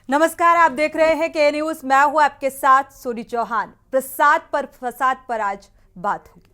नमस्कार, आप देख रहे हैं के न्यूज। मैं हूं आपके साथ सोनी चौहान। प्रसाद पर फसाद पर आज बात होगी।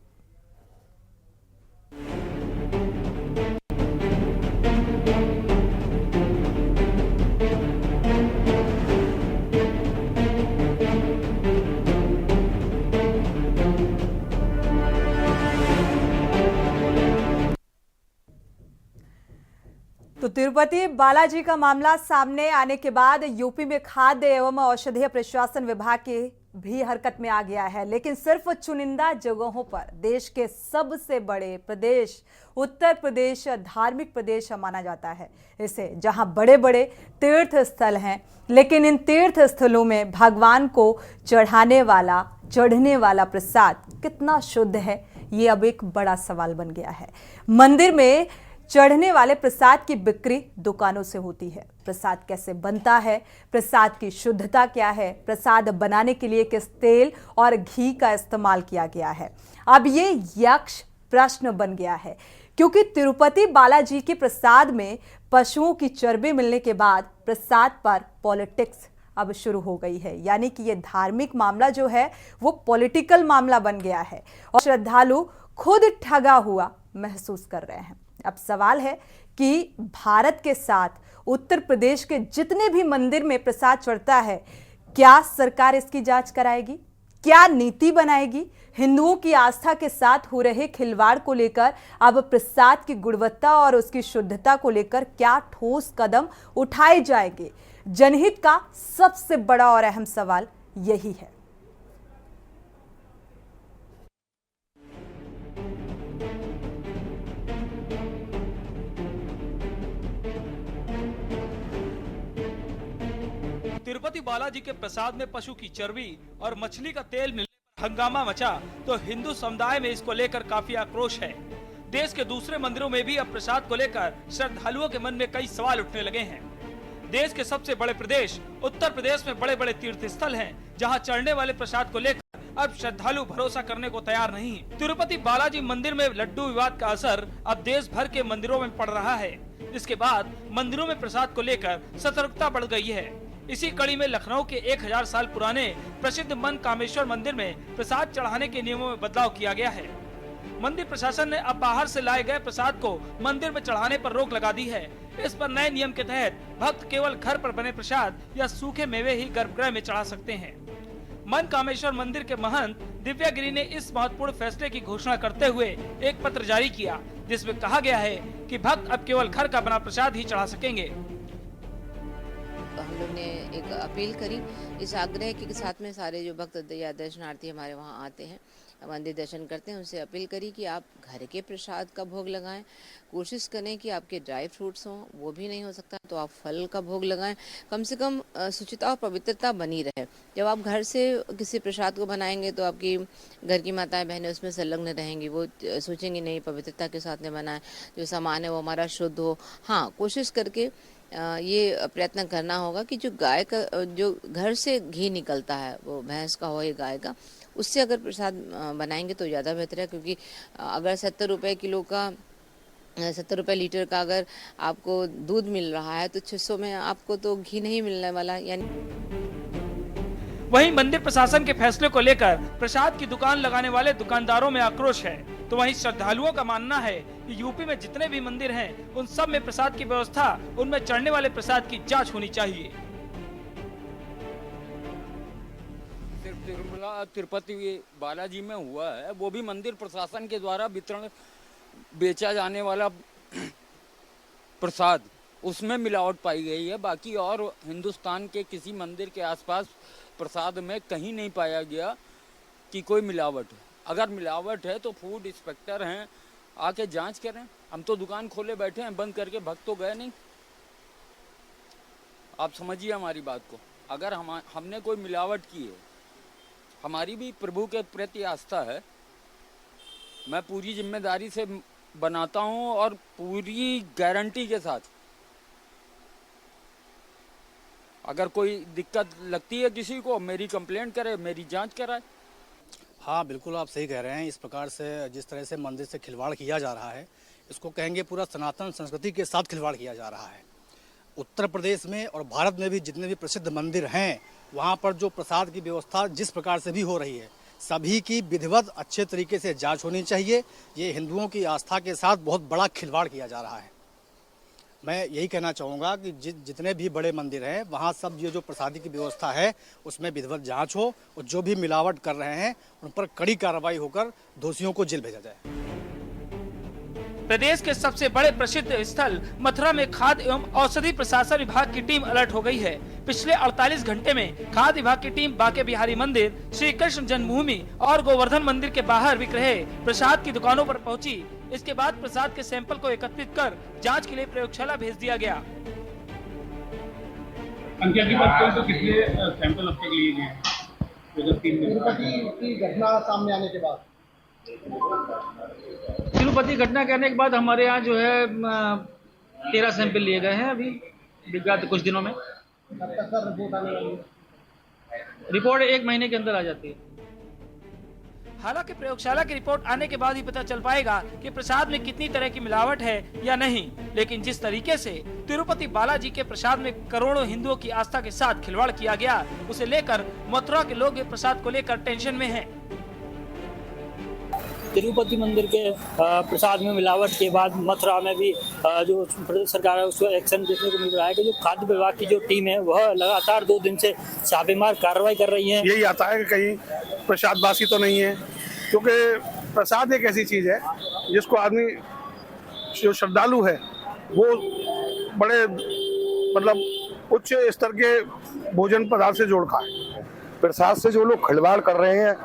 तो तिरुपति बालाजी का मामला सामने आने के बाद यूपी में खाद्य एवं औषधीय प्रशासन विभाग की भी हरकत में आ गया है, लेकिन सिर्फ चुनिंदा जगहों पर। देश के सबसे बड़े प्रदेश उत्तर प्रदेश धार्मिक प्रदेश माना जाता है इसे, जहां बड़े बड़े तीर्थ स्थल हैं, लेकिन इन तीर्थ स्थलों में भगवान को चढ़ने वाला प्रसाद कितना शुद्ध है, ये अब एक बड़ा सवाल बन गया है। मंदिर में चढ़ने वाले प्रसाद की बिक्री दुकानों से होती है। प्रसाद कैसे बनता है, प्रसाद की शुद्धता क्या है, प्रसाद बनाने के लिए किस तेल और घी का इस्तेमाल किया गया है, अब ये यक्ष प्रश्न बन गया है। क्योंकि तिरुपति बालाजी के प्रसाद में पशुओं की चर्बी मिलने के बाद प्रसाद पर पॉलिटिक्स अब शुरू हो गई है। यानी कि ये धार्मिक मामला जो है वो पॉलिटिकल मामला बन गया है और श्रद्धालु खुद ठगा हुआ महसूस कर रहे हैं। अब सवाल है कि भारत के साथ उत्तर प्रदेश के जितने भी मंदिर में प्रसाद चढ़ता है, क्या सरकार इसकी जांच कराएगी? क्या नीति बनाएगी? हिंदुओं की आस्था के साथ हो रहे खिलवाड़ को लेकर अब प्रसाद की गुणवत्ता और उसकी शुद्धता को लेकर क्या ठोस कदम उठाए जाएंगे? जनहित का सबसे बड़ा और अहम सवाल यही है। तिरुपति बालाजी के प्रसाद में पशु की चर्बी और मछली का तेल मिलने पर हंगामा मचा तो हिंदू समुदाय में इसको लेकर काफी आक्रोश है। देश के दूसरे मंदिरों में भी अब प्रसाद को लेकर श्रद्धालुओं के मन में कई सवाल उठने लगे हैं। देश के सबसे बड़े प्रदेश उत्तर प्रदेश में बड़े बड़े तीर्थ स्थल हैं, जहां चढ़ने वाले प्रसाद को लेकर अब श्रद्धालु भरोसा करने को तैयार नहीं। तिरुपति बालाजी मंदिर में लड्डू विवाद का असर अब देश भर के मंदिरों में पड़ रहा है। इसके बाद मंदिरों में प्रसाद को लेकर सतर्कता बढ़ गई है। इसी कड़ी में लखनऊ के 1000 साल पुराने प्रसिद्ध मन कामेश्वर मंदिर में प्रसाद चढ़ाने के नियमों में बदलाव किया गया है। मंदिर प्रशासन ने अब बाहर से लाए गए प्रसाद को मंदिर में चढ़ाने पर रोक लगा दी है। इस पर नए नियम के तहत भक्त केवल घर पर बने प्रसाद या सूखे मेवे ही गर्भगृह में चढ़ा सकते हैं। मन कामेश्वर मंदिर के महंत दिव्यागिरी ने इस महत्वपूर्ण फैसले की घोषणा करते हुए एक पत्र जारी किया, जिसमें कहा गया है कि भक्त अब केवल घर का बना प्रसाद ही चढ़ा सकेंगे। हम लोग ने एक अपील करी इस आग्रह के साथ में सारे जो भक्त या दर्शनार्थी हमारे वहाँ आते हैं, मंदिर दर्शन करते हैं, उनसे अपील करी कि आप घर के प्रसाद का भोग लगाएं। कोशिश करें कि आपके ड्राई फ्रूट्स हों, वो भी नहीं हो सकता तो आप फल का भोग लगाएं। कम से कम शुचिता और पवित्रता बनी रहे। जब आप घर से किसी प्रसाद को बनाएंगे तो आपकी घर की माताएं बहनें उसमें संलग्न रहेंगी, वो सोचेंगी नहीं पवित्रता के साथ में बनाएं, जो सामान है वो हमारा शुद्ध हो। हाँ, कोशिश करके ये प्रयत्न करना होगा कि जो गाय का जो घर से घी निकलता है, वो भैंस का हो या गाय का, उससे अगर प्रसाद बनाएंगे तो ज़्यादा बेहतर है। क्योंकि अगर 70 रुपये किलो का 70 रुपये लीटर का अगर आपको दूध मिल रहा है तो 600 में आपको तो घी नहीं मिलने वाला। यानी वहीं मंदिर प्रशासन के फैसले को लेकर प्रसाद की दुकान लगाने वाले दुकानदारों में आक्रोश है, तो वहीं श्रद्धालुओं का मानना है कि यूपी में जितने भी मंदिर हैं, उन सब में प्रसाद की व्यवस्था, उनमें चढ़ने वाले प्रसाद की जांच होनी चाहिए। सिर्फ तिरुपति बालाजी में हुआ है, वो भी मंदिर प्रशासन के द्वारा वितरण बेचा जाने वाला प्रसाद, उसमें मिलावट पाई गई है। बाकी और हिंदुस्तान के किसी मंदिर के आसपास प्रसाद में कहीं नहीं पाया गया कि कोई मिलावट है। अगर मिलावट है तो फूड इंस्पेक्टर हैं, आके जांच करें। हम तो दुकान खोले बैठे हैं, बंद करके भक्त तो गए नहीं। आप समझिए हमारी बात को। अगर हमने कोई मिलावट की है, हमारी भी प्रभु के प्रति आस्था है। मैं पूरी जिम्मेदारी से बनाता हूं और पूरी गारंटी के साथ। अगर कोई दिक्कत लगती है किसी को, मेरी कंप्लेंट करे, मेरी जांच कराए। हाँ, बिल्कुल आप सही कह रहे हैं। इस प्रकार से जिस तरह से मंदिर से खिलवाड़ किया जा रहा है, इसको कहेंगे पूरा सनातन संस्कृति के साथ खिलवाड़ किया जा रहा है। उत्तर प्रदेश में और भारत में भी जितने भी प्रसिद्ध मंदिर हैं, वहाँ पर जो प्रसाद की व्यवस्था जिस प्रकार से भी हो रही है, सभी की विधिवत अच्छे तरीके से जांच होनी चाहिए। ये हिंदुओं की आस्था के साथ बहुत बड़ा खिलवाड़ किया जा रहा है। मैं यही कहना चाहूँगा कि जितने भी बड़े मंदिर हैं, वहाँ सब ये जो प्रसादी की व्यवस्था है उसमें विधिवत जांच हो और जो भी मिलावट कर रहे हैं उन पर कड़ी कार्रवाई होकर दोषियों को जेल भेजा जाए। प्रदेश के सबसे बड़े प्रसिद्ध स्थल मथुरा में खाद्य एवं औषधि प्रशासन विभाग की टीम अलर्ट हो गई है। पिछले 48 घंटे में खाद्य विभाग की टीम बांके बिहारी मंदिर, श्री कृष्ण जन्मभूमि और गोवर्धन मंदिर के बाहर बिक रहे प्रसाद की दुकानों पर पहुंची। इसके बाद प्रसाद के सैंपल को एकत्रित कर जांच के लिए प्रयोगशाला भेज दिया गया। संख्या की बात करें तो कितने सैंपल अब तक लिए गए हैं? तिरुपति की घटना सामने आने के बाद, तिरुपति घटना करने के बाद हमारे यहाँ जो है 13 सैंपल लिए गए हैं अभी विगत कुछ दिनों में। कब तक सर रिपोर्ट आने वाली है? रिपोर्ट 1 महीने के अंदर आ जाती है। हालांकि प्रयोगशाला की रिपोर्ट आने के बाद ही पता चल पाएगा कि प्रसाद में कितनी तरह की मिलावट है या नहीं। लेकिन जिस तरीके से तिरुपति बालाजी के प्रसाद में करोड़ों हिंदुओं की आस्था के साथ खिलवाड़ किया गया, उसे लेकर मथुरा के लोग प्रसाद को लेकर टेंशन में हैं। तिरुपति मंदिर के प्रसाद में मिलावट के बाद मथुरा में भी जो प्रदेश सरकार है उसको एक्शन देखने को मिल रहा है कि जो खाद्य विभाग की जो टीम है वह लगातार 2 दिन से छापेमार कार्रवाई कर रही है। यही आता है कि कहीं प्रसाद बासी तो नहीं है, क्योंकि प्रसाद एक ऐसी चीज़ है जिसको आदमी जो श्रद्धालु है वो बड़े मतलब उच्च स्तर के भोजन पदार्थ से जोड़ खाए। प्रसाद से जो लोग खिलवाड़ कर रहे हैं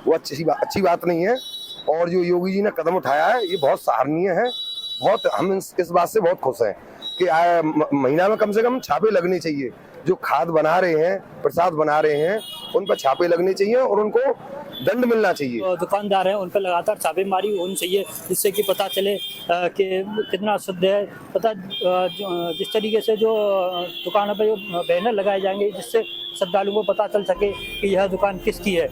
वो अच्छी बात नहीं है, और जो योगी जी ने कदम उठाया है ये बहुत सराहनीय है। बहुत हम इस बात से बहुत खुश हैं कि महीना में कम से कम छापे लगने चाहिए। जो खाद बना रहे हैं, प्रसाद बना रहे हैं, उन पर छापे लगने चाहिए और उनको दंड मिलना चाहिए। दुकानदार हैं उन पर लगातार छापेमारी होनी चाहिए जिससे कि पता चले कि कितना शुद्ध है। पता जिस तरीके से जो दुकानों पर जो बैनर लगाए जाएंगे जिससे श्रद्धालुओं को पता चल सके कि यह दुकान किसकी है।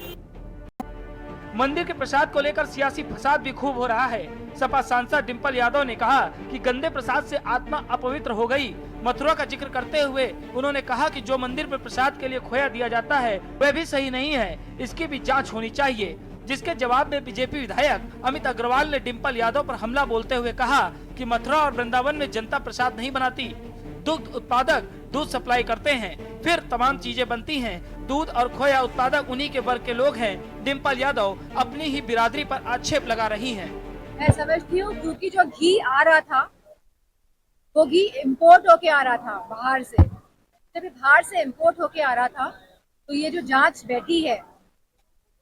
मंदिर के प्रसाद को लेकर सियासी फसाद भी खूब हो रहा है। सपा सांसद डिंपल यादव ने कहा कि गंदे प्रसाद से आत्मा अपवित्र हो गई। मथुरा का जिक्र करते हुए उन्होंने कहा कि जो मंदिर पर प्रसाद के लिए खोया दिया जाता है वह भी सही नहीं है, इसकी भी जांच होनी चाहिए। जिसके जवाब में बीजेपी विधायक अमित अग्रवाल ने डिंपल यादव पर हमला बोलते हुए कहा कि मथुरा और वृंदावन में जनता प्रसाद नहीं बनाती। दुग्ध उत्पादक दूध सप्लाई करते हैं, फिर तमाम चीजें बनती हैं। दूध और खोया उत्पादक उन्हीं के वर्ग के लोग हैं। डिंपल यादव अपनी ही बिरादरी पर आक्षेप लगा रही हैं। मैं समझती हूँ क्योंकि जो घी आ रहा था वो घी इम्पोर्ट होके आ रहा था बाहर से। जब बाहर से इम्पोर्ट होके आ रहा था तो ये जो जांच बैठी है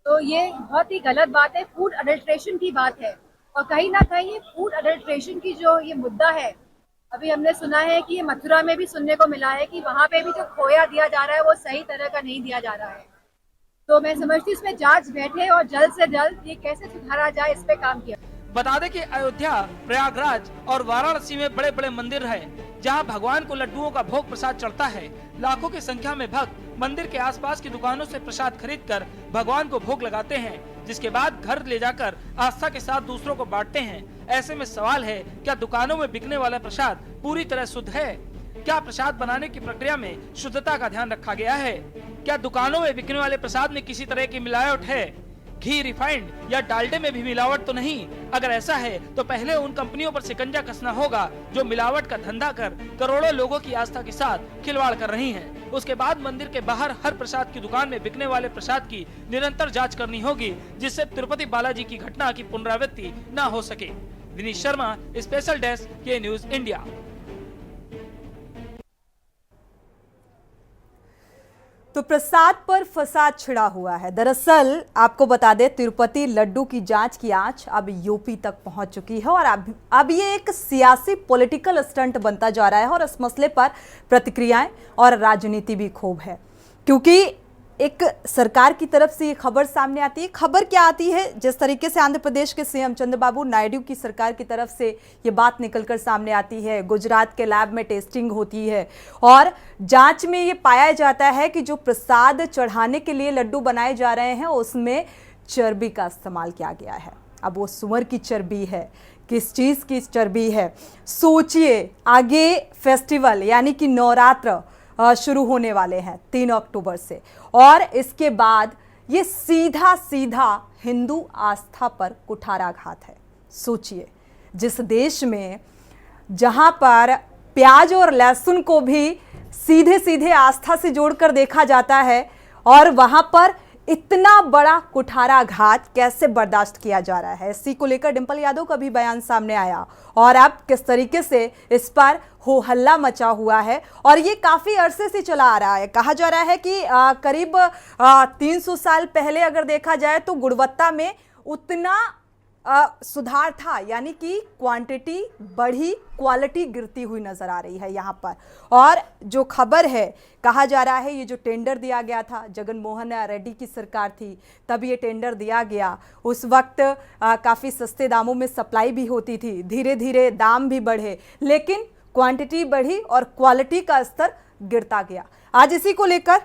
तो ये बहुत ही गलत बात है। फूड अडल्ट्रेशन की बात है और कहीं ना कहीं फूड अडल्ट्रेशन की जो ये मुद्दा है, अभी हमने सुना है कि ये मथुरा में भी सुनने को मिला है कि वहाँ पे भी जो खोया दिया जा रहा है वो सही तरह का नहीं दिया जा रहा है। तो मैं समझती हूँ इसमें जांच बैठे और जल्द से जल्द ये कैसे सुधारा जाए इस पे काम किया। बता दें कि अयोध्या, प्रयागराज और वाराणसी में बड़े बड़े मंदिर हैं, जहां भगवान को लड्डुओं का भोग प्रसाद चढ़ता है। लाखों की संख्या में भक्त मंदिर के आसपास की दुकानों से प्रसाद खरीदकर भगवान को भोग लगाते हैं, जिसके बाद घर ले जाकर आस्था के साथ दूसरों को बांटते हैं। ऐसे में सवाल है, क्या दुकानों में बिकने वाला प्रसाद पूरी तरह शुद्ध है? क्या प्रसाद बनाने की प्रक्रिया में शुद्धता का ध्यान रखा गया है? क्या दुकानों में बिकने वाले प्रसाद में किसी तरह की मिलावट है? घी, रिफाइंड या डालडे में भी मिलावट तो नहीं? अगर ऐसा है तो पहले उन कंपनियों पर शिकंजा कसना होगा जो मिलावट का धंधा कर करोड़ों लोगों की आस्था के साथ खिलवाड़ कर रही हैं। उसके बाद मंदिर के बाहर हर प्रसाद की दुकान में बिकने वाले प्रसाद की निरंतर जांच करनी होगी, जिससे तिरुपति बालाजी की घटना की पुनरावृत्ति न हो सके। विनीत शर्मा, स्पेशल डेस्क, के न्यूज इंडिया। तो प्रसाद पर फसाद छिड़ा हुआ है। दरअसल आपको बता दें, तिरुपति लड्डू की जांच की आंच अब यूपी तक पहुंच चुकी है और अब ये एक सियासी पॉलिटिकल स्टंट बनता जा रहा है और इस मसले पर प्रतिक्रियाएं और राजनीति भी खूब है, क्योंकि एक सरकार की तरफ से ये खबर सामने आती है। खबर क्या आती है? जिस तरीके से आंध्र प्रदेश के सीएम चंद्रबाबू नायडू की सरकार की तरफ से ये बात निकलकर सामने आती है, गुजरात के लैब में टेस्टिंग होती है और जांच में ये पाया जाता है कि जो प्रसाद चढ़ाने के लिए लड्डू बनाए जा रहे हैं उसमें चर्बी का इस्तेमाल किया गया है। अब वो सुअर की चर्बी है, किस चीज़ की चर्बी है। सोचिए, आगे फेस्टिवल यानी कि नवरात्र शुरू होने वाले हैं 3 अक्टूबर से, और इसके बाद ये सीधा सीधा हिंदू आस्था पर कुठाराघात है। सोचिए, जिस देश में जहां पर प्याज और लहसुन को भी सीधे सीधे आस्था से जोड़कर देखा जाता है, और वहां पर इतना बड़ा कुठाराघात कैसे बर्दाश्त किया जा रहा है। इसी को लेकर डिंपल यादव का भी बयान सामने आया, और अब किस तरीके से इस पर हो हल्ला मचा हुआ है, और ये काफी अरसे से चला आ रहा है। कहा जा रहा है कि करीब 300 साल पहले अगर देखा जाए तो गुणवत्ता में उतना सुधार था, यानी कि क्वांटिटी बढ़ी, क्वालिटी गिरती हुई नजर आ रही है यहाँ पर। और जो खबर है, कहा जा रहा है ये जो टेंडर दिया गया था, जगन मोहन रेड्डी की सरकार थी तब ये टेंडर दिया गया। उस वक्त काफ़ी सस्ते दामों में सप्लाई भी होती थी, धीरे धीरे दाम भी बढ़े, लेकिन क्वांटिटी बढ़ी और क्वालिटी का स्तर गिरता गया। आज इसी को लेकर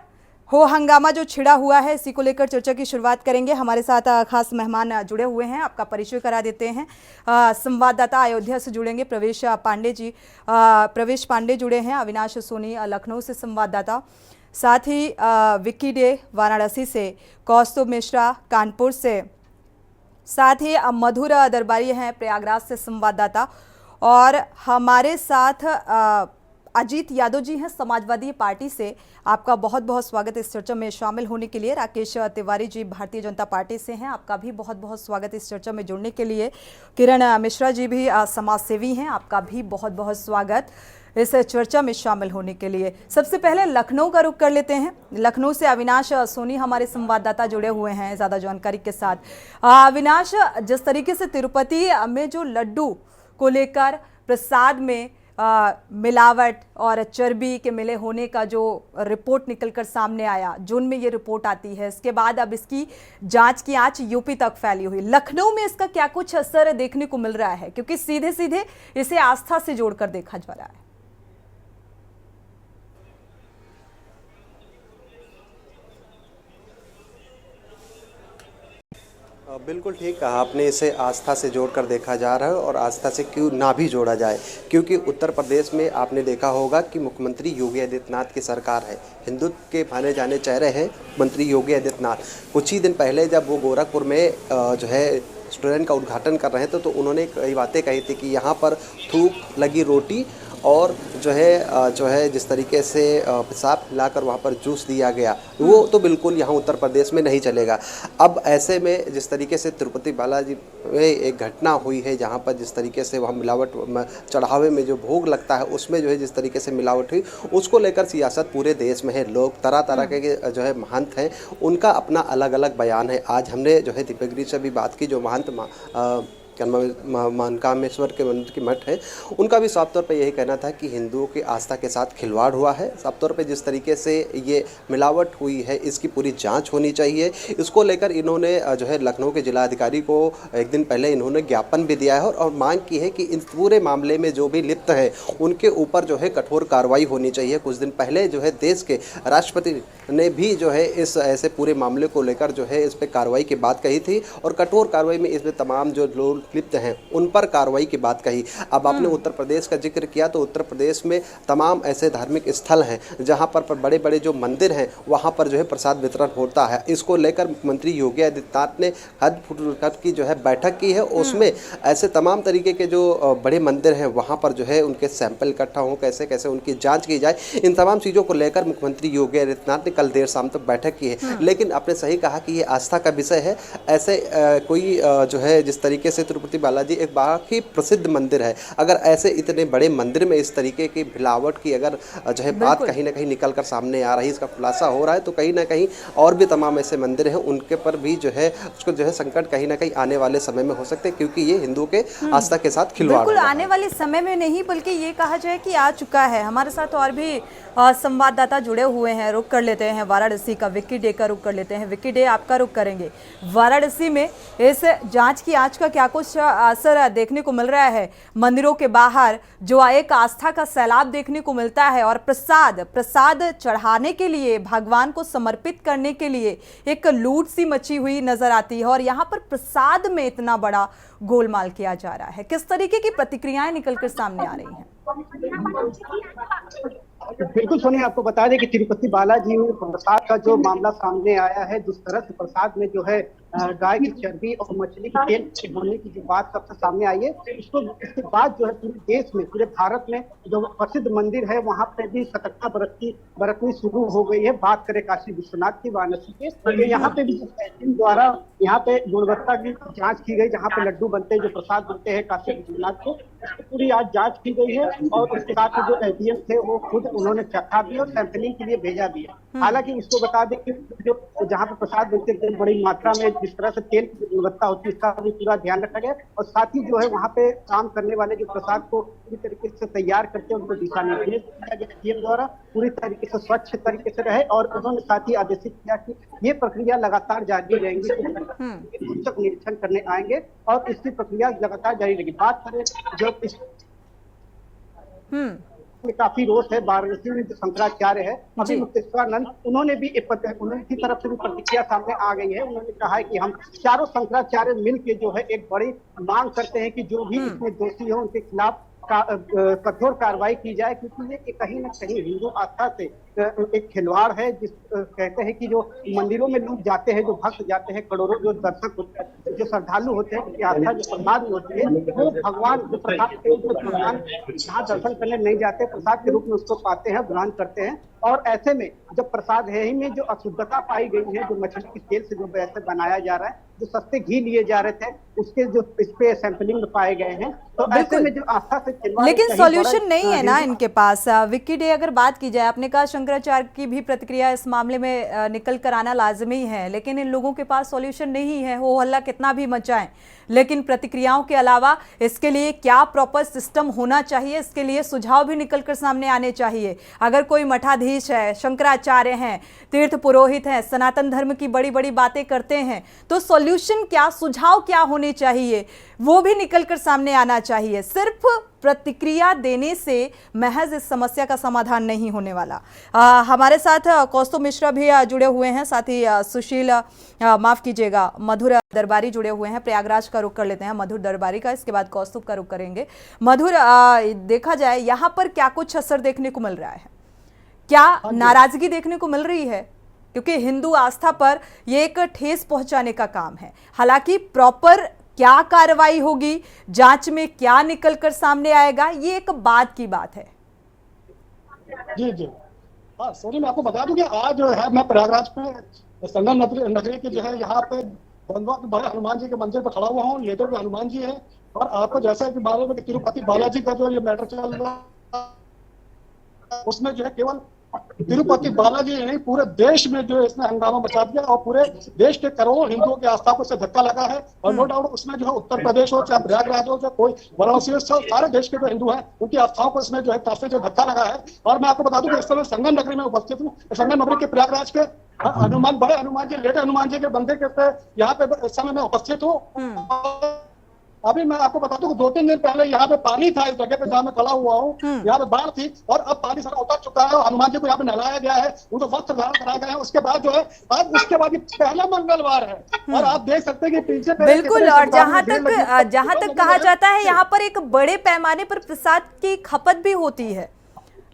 हो हंगामा जो छिड़ा हुआ है, इसी को लेकर चर्चा की शुरुआत करेंगे। हमारे साथ खास मेहमान जुड़े हुए हैं, आपका परिचय करा देते हैं। संवाददाता अयोध्या से जुड़ेंगे प्रवेश पांडे जी, प्रवेश पांडे जुड़े हैं, अविनाश सोनी लखनऊ से संवाददाता, साथ ही विक्की डे वाराणसी से, कौस्तुभ मिश्रा कानपुर से, साथ ही मधुर दरबारी हैं प्रयागराज से संवाददाता, और हमारे साथ अजीत यादव जी हैं समाजवादी पार्टी से। आपका बहुत बहुत स्वागत इस चर्चा में शामिल होने के लिए। राकेश तिवारी जी भारतीय जनता पार्टी से हैं, आपका भी बहुत बहुत स्वागत इस चर्चा में जुड़ने के लिए। किरण मिश्रा जी भी समाजसेवी हैं, आपका भी बहुत बहुत स्वागत इस चर्चा में शामिल होने के लिए। सबसे पहले लखनऊ का रुख कर लेते हैं। लखनऊ से अविनाश सोनी हमारे संवाददाता जुड़े हुए हैं ज़्यादा जानकारी के साथ। अविनाश, जिस तरीके से तिरुपति में जो लड्डू को लेकर प्रसाद में मिलावट और चर्बी के मिले होने का जो रिपोर्ट निकलकर सामने आया, जून में ये रिपोर्ट आती है, इसके बाद अब इसकी जांच की आंच यूपी तक फैली हुई। लखनऊ में इसका क्या कुछ असर देखने को मिल रहा है, क्योंकि सीधे सीधे इसे आस्था से जोड़कर देखा जा रहा है। बिल्कुल ठीक कहा आपने, इसे आस्था से जोड़कर देखा जा रहा है, और आस्था से क्यों ना भी जोड़ा जाए, क्योंकि उत्तर प्रदेश में आपने देखा होगा कि मुख्यमंत्री योगी आदित्यनाथ की सरकार है। हिंदुत्व के माने जाने चेहरे हैं मंत्री योगी आदित्यनाथ। कुछ ही दिन पहले जब वो गोरखपुर में जो है रेस्टोरेंट का उद्घाटन कर रहे थे, तो उन्होंने कई बातें कही थी कि यहाँ पर थूक लगी रोटी और जो है जिस तरीके से पेशाब लाकर वहाँ पर जूस दिया गया, वो तो बिल्कुल यहाँ उत्तर प्रदेश में नहीं चलेगा। अब ऐसे में जिस तरीके से तिरुपति बालाजी में एक घटना हुई है, जहाँ पर जिस तरीके से वहाँ मिलावट, चढ़ावे में जो भोग लगता है उसमें जो है जिस तरीके से मिलावट हुई, उसको लेकर सियासत पूरे देश में है। लोग तरह तरह के जो है महंत हैं, उनका अपना अलग अलग बयान है। आज हमने जो है दीपगिरी से भी बात की, जो महंत मनकामेश्वर के मंदिर की मठ है, उनका भी साफ तौर पे यही कहना था कि हिंदुओं की आस्था के साथ खिलवाड़ हुआ है। साफ तौर पे जिस तरीके से ये मिलावट हुई है, इसकी पूरी जांच होनी चाहिए। इसको लेकर इन्होंने जो है लखनऊ के जिलाधिकारी को एक दिन पहले इन्होंने ज्ञापन भी दिया है, और मांग की है कि इन पूरे मामले में जो भी लिप्त है उनके ऊपर जो है कठोर कार्रवाई होनी चाहिए। कुछ दिन पहले जो है देश के राष्ट्रपति ने भी जो है इस ऐसे पूरे मामले को लेकर जो है इस पर कार्रवाई की बात कही थी, और कठोर कार्रवाई में इसमें तमाम जो लोग लिप्त हैं उन पर कार्रवाई की बात कही। अब आपने उत्तर प्रदेश का जिक्र किया, तो उत्तर प्रदेश में तमाम ऐसे धार्मिक स्थल हैं जहां पर बड़े बड़े जो मंदिर हैं वहां पर जो है प्रसाद वितरण होता है। इसको लेकर मुख्यमंत्री योगी आदित्यनाथ ने हद की जो है बैठक की है, उसमें ऐसे तमाम तरीके के जो बड़े मंदिर हैं वहां पर जो है उनके सैंपल इकट्ठा हों, कैसे कैसे उनकी जाँच की जाए, इन तमाम चीज़ों को लेकर मुख्यमंत्री योगी आदित्यनाथ ने कल देर शाम तक बैठक की है। लेकिन आपने सही कहा कि ये आस्था का विषय है। ऐसे कोई जो है जिस तरीके से तिरुपति बालाजी एक बाकी प्रसिद्ध मंदिर है, अगर ऐसे इतने बड़े मंदिर में इस तरीके की मिलावट की अगर जो है बात कहीं ना कहीं निकल कर सामने आ रही, इसका खुलासा हो रहा है, तो कहीं ना कहीं और भी तमाम ऐसे मंदिर हैं उनके पर भी जो है उसको जो है संकट कहीं ना कहीं आने वाले समय में हो सकते हैं, क्योंकि ये हिंदुओं के आस्था के साथ खिलवाड़ बिल्कुल आने वाले समय में नहीं, बल्कि ये कहा जाए कि आ चुका है। हमारे साथ और भी संवाददाता जुड़े हुए हैं, रुक कर लेते हैं वाराणसी का। विक्की डे का रुक कर लेते हैं। विक्की डे, आपका रुक करेंगे। वाराणसी में इस जांच की आंच का क्या कुछ कुछ असर देखने को मिल रहा है। मंदिरों के बाहर जो एक आस्था का सैलाब देखने को मिलता है और प्रसाद चढ़ाने के लिए, भगवान को समर्पित करने के लिए एक लूट सी मची हुई नजर आती है और यहाँ पर प्रसाद में इतना बड़ा गोलमाल किया जा रहा है। किस तरीके की प्रतिक्रियाएं निकलकर सामने आ रही हैं? बिल्कुल सोनी, आपको बता दें कि तिरुपति बालाजी प्रसाद का जो मामला सामने आया है, जिस तरह से प्रसाद में जो है गाय की चर्बी और मछली के तेल होने की जो बात सबसे सामने आई है, इसके बाद जो है पूरे देश में, पूरे भारत में जो प्रसिद्ध मंदिर है वहां पे भी सतर्कता बरतनी शुरू हो गई है। बात करें काशी विश्वनाथ की, वाराणसी के, तो यहाँ पे भी द्वारा यहाँ पे गुणवत्ता की जांच की गई। जहाँ पे लड्डू बनते हैं, जो प्रसाद बनते हैं काशी विश्वनाथ को, उसकी पूरी आज जांच की गई है और उसके साथ जो एसडीएम थे वो खुद उन्होंने चखा भी और सैंपलिंग के लिए भेजा भी है। हालांकि उसको बता दें कि जो जहाँ पे प्रसाद बनते थे बड़ी मात्रा में जिस तरह से तेल की गुणवत्ता होती है, इसका भी पूरा ध्यान रखा गया और साथ ही जो है वहाँ पे काम करने वाले जो प्रसाद को पूरी तरीके से तैयार करते हैं उनको दिशा निर्देश दिया गया एसडीएम द्वारा, पूरी तरीके से स्वच्छ तरीके से रहे और उन्होंने साथ ही आदेशित किया कि ये प्रक्रिया लगातार जारी रहेंगी, तक निरीक्षण करने आएंगे और इसकी प्रक्रिया लगातार जारी रहेगी। बात करें जो काफी रोष है, वाराणसी में जो शंकराचार्य है अभी मुक्तेश्वरानंद, उन्होंने भी उनकी तरफ से भी प्रतिक्रिया सामने आ गई है। उन्होंने कहा है कि हम चारों शंकराचार्य मिलकर जो है एक बड़ी मांग करते हैं कि जो भी इसमें दोषी हो उनके खिलाफ कठोर कार्रवाई की जाए, क्योंकि ये कहीं न कहीं हिंदू आस्था से एक खिलवाड़ है। जिस कहते हैं कि जो मंदिरों में लोग जाते हैं, जो भक्त जाते हैं, करोड़ों जो दर्शक होते हैं, जो श्रद्धालु होते हैं, उनकी आस्था जो प्रसाद में होती है वो भगवान जो प्रसाद के रूप में भगवान जहाँ दर्शन करने नहीं जाते, प्रसाद के रूप में उसको पाते हैं, ग्रहण करते हैं। और ऐसे में जब प्रसाद है ही में जो अशुद्धता पाई गई है, जो मछली के तेल से जो वैसे बनाया जा रहा है, जो सस्ते घी लिए जा रहे थे उसके जो इस पे सैंपलिंग पाए गए हैं, तो ऐसे में जो आस्था से, लेकिन सॉल्यूशन नहीं है ना इनके पास। विक्की डे, अगर बात की जाए, आपने कहा शंकराचार्य की भी प्रतिक्रिया इस मामले में निकल कर आना लाजमी है, लेकिन इन लोगों के पास सॉल्यूशन नहीं है। हो हल्ला कितना भी मचाएं, लेकिन प्रतिक्रियाओं के अलावा इसके लिए क्या प्रॉपर सिस्टम होना चाहिए, इसके लिए सुझाव भी निकल कर सामने आने चाहिए। अगर कोई मठाधीश है, शंकराचार्य हैं, तीर्थ पुरोहित हैं, सनातन धर्म की बड़ी बड़ी बातें करते हैं, तो सॉल्यूशन क्या, सुझाव क्या होने चाहिए, वो भी निकलकर सामने आना चाहिए। सिर्फ प्रतिक्रिया देने से महज इस समस्या का समाधान नहीं होने वाला। हमारे साथ कौस्तुभ मिश्रा भी जुड़े हुए हैं, साथ ही सुशील, माफ कीजिएगा, मधुर दरबारी जुड़े हुए हैं। प्रयागराज का रुख कर लेते हैं, मधुर दरबारी का, इसके बाद कौस्तुभ का रुख करेंगे। मधुर, देखा जाए यहाँ पर क्या कुछ असर देखने को मिल रहा है, क्या नाराजगी देखने को मिल रही है? क्योंकि हिंदू आस्था पर यह एक ठेस पहुंचाने का काम है। हालांकि प्रॉपर क्या कार्रवाई होगी, जांच में क्या निकलकर सामने आएगा, ये एक बाद की बात है। जी जी, हाँ सोनी, मैं आपको बता दूं कि आज जो है मैं प्रयागराज पे संगम नगरी के जो है यहाँ पे बड़े हनुमान जी के मंदिर पर खड़ा हुआ हूँ। लेटर पे हनुमान जी है और आपको जैसा कि मालूम है कि तिरुपति बालाजी का जो ये मैटर चल रहा है, उसमें जो है केवल तिरुपति बालाजी नहीं, पूरे देश में जो इसने हंगामा मचा दिया और पूरे देश के करोड़ों हिंदुओं की आस्था को इससे धक्का लगा है। और नो डाउट उसमें जो है उत्तर प्रदेश हो, चाहे प्रयागराज हो, चाहे कोई वाराणसी हो, सारे देश के जो हिंदू हैं उनकी आस्थाओं को इसमें जो है काफी जो धक्का लगा है। और मैं आपको बता दूं कि इस समय संगम नगरी में उपस्थित हूँ। संगम नगरी के प्रयागराज के हनुमान, बड़े हनुमान जी, लेटे हनुमान जी के मंदिर के यहाँ पे इस समय मैं उपस्थित हूँ। अभी मैं आपको बता दूं कि 2-3 दिन पहले यहाँ पे पानी था, इस जगह पे जहाँ मैं खड़ा हुआ हूँ, यहाँ पे बाढ़ थी और अब पानी सारा उतर चुका है। हनुमान जी को यहाँ पे नहलाया गया है, उनको वस्त्र धारण कराया गया है। उसके बाद जो है आज उसके बाद पहला मंगलवार है और आप देख सकते हैं कि पीछे बिल्कुल। और जहाँ तक कहा जाता है यहाँ पर एक बड़े पैमाने पर प्रसाद की खपत भी होती है,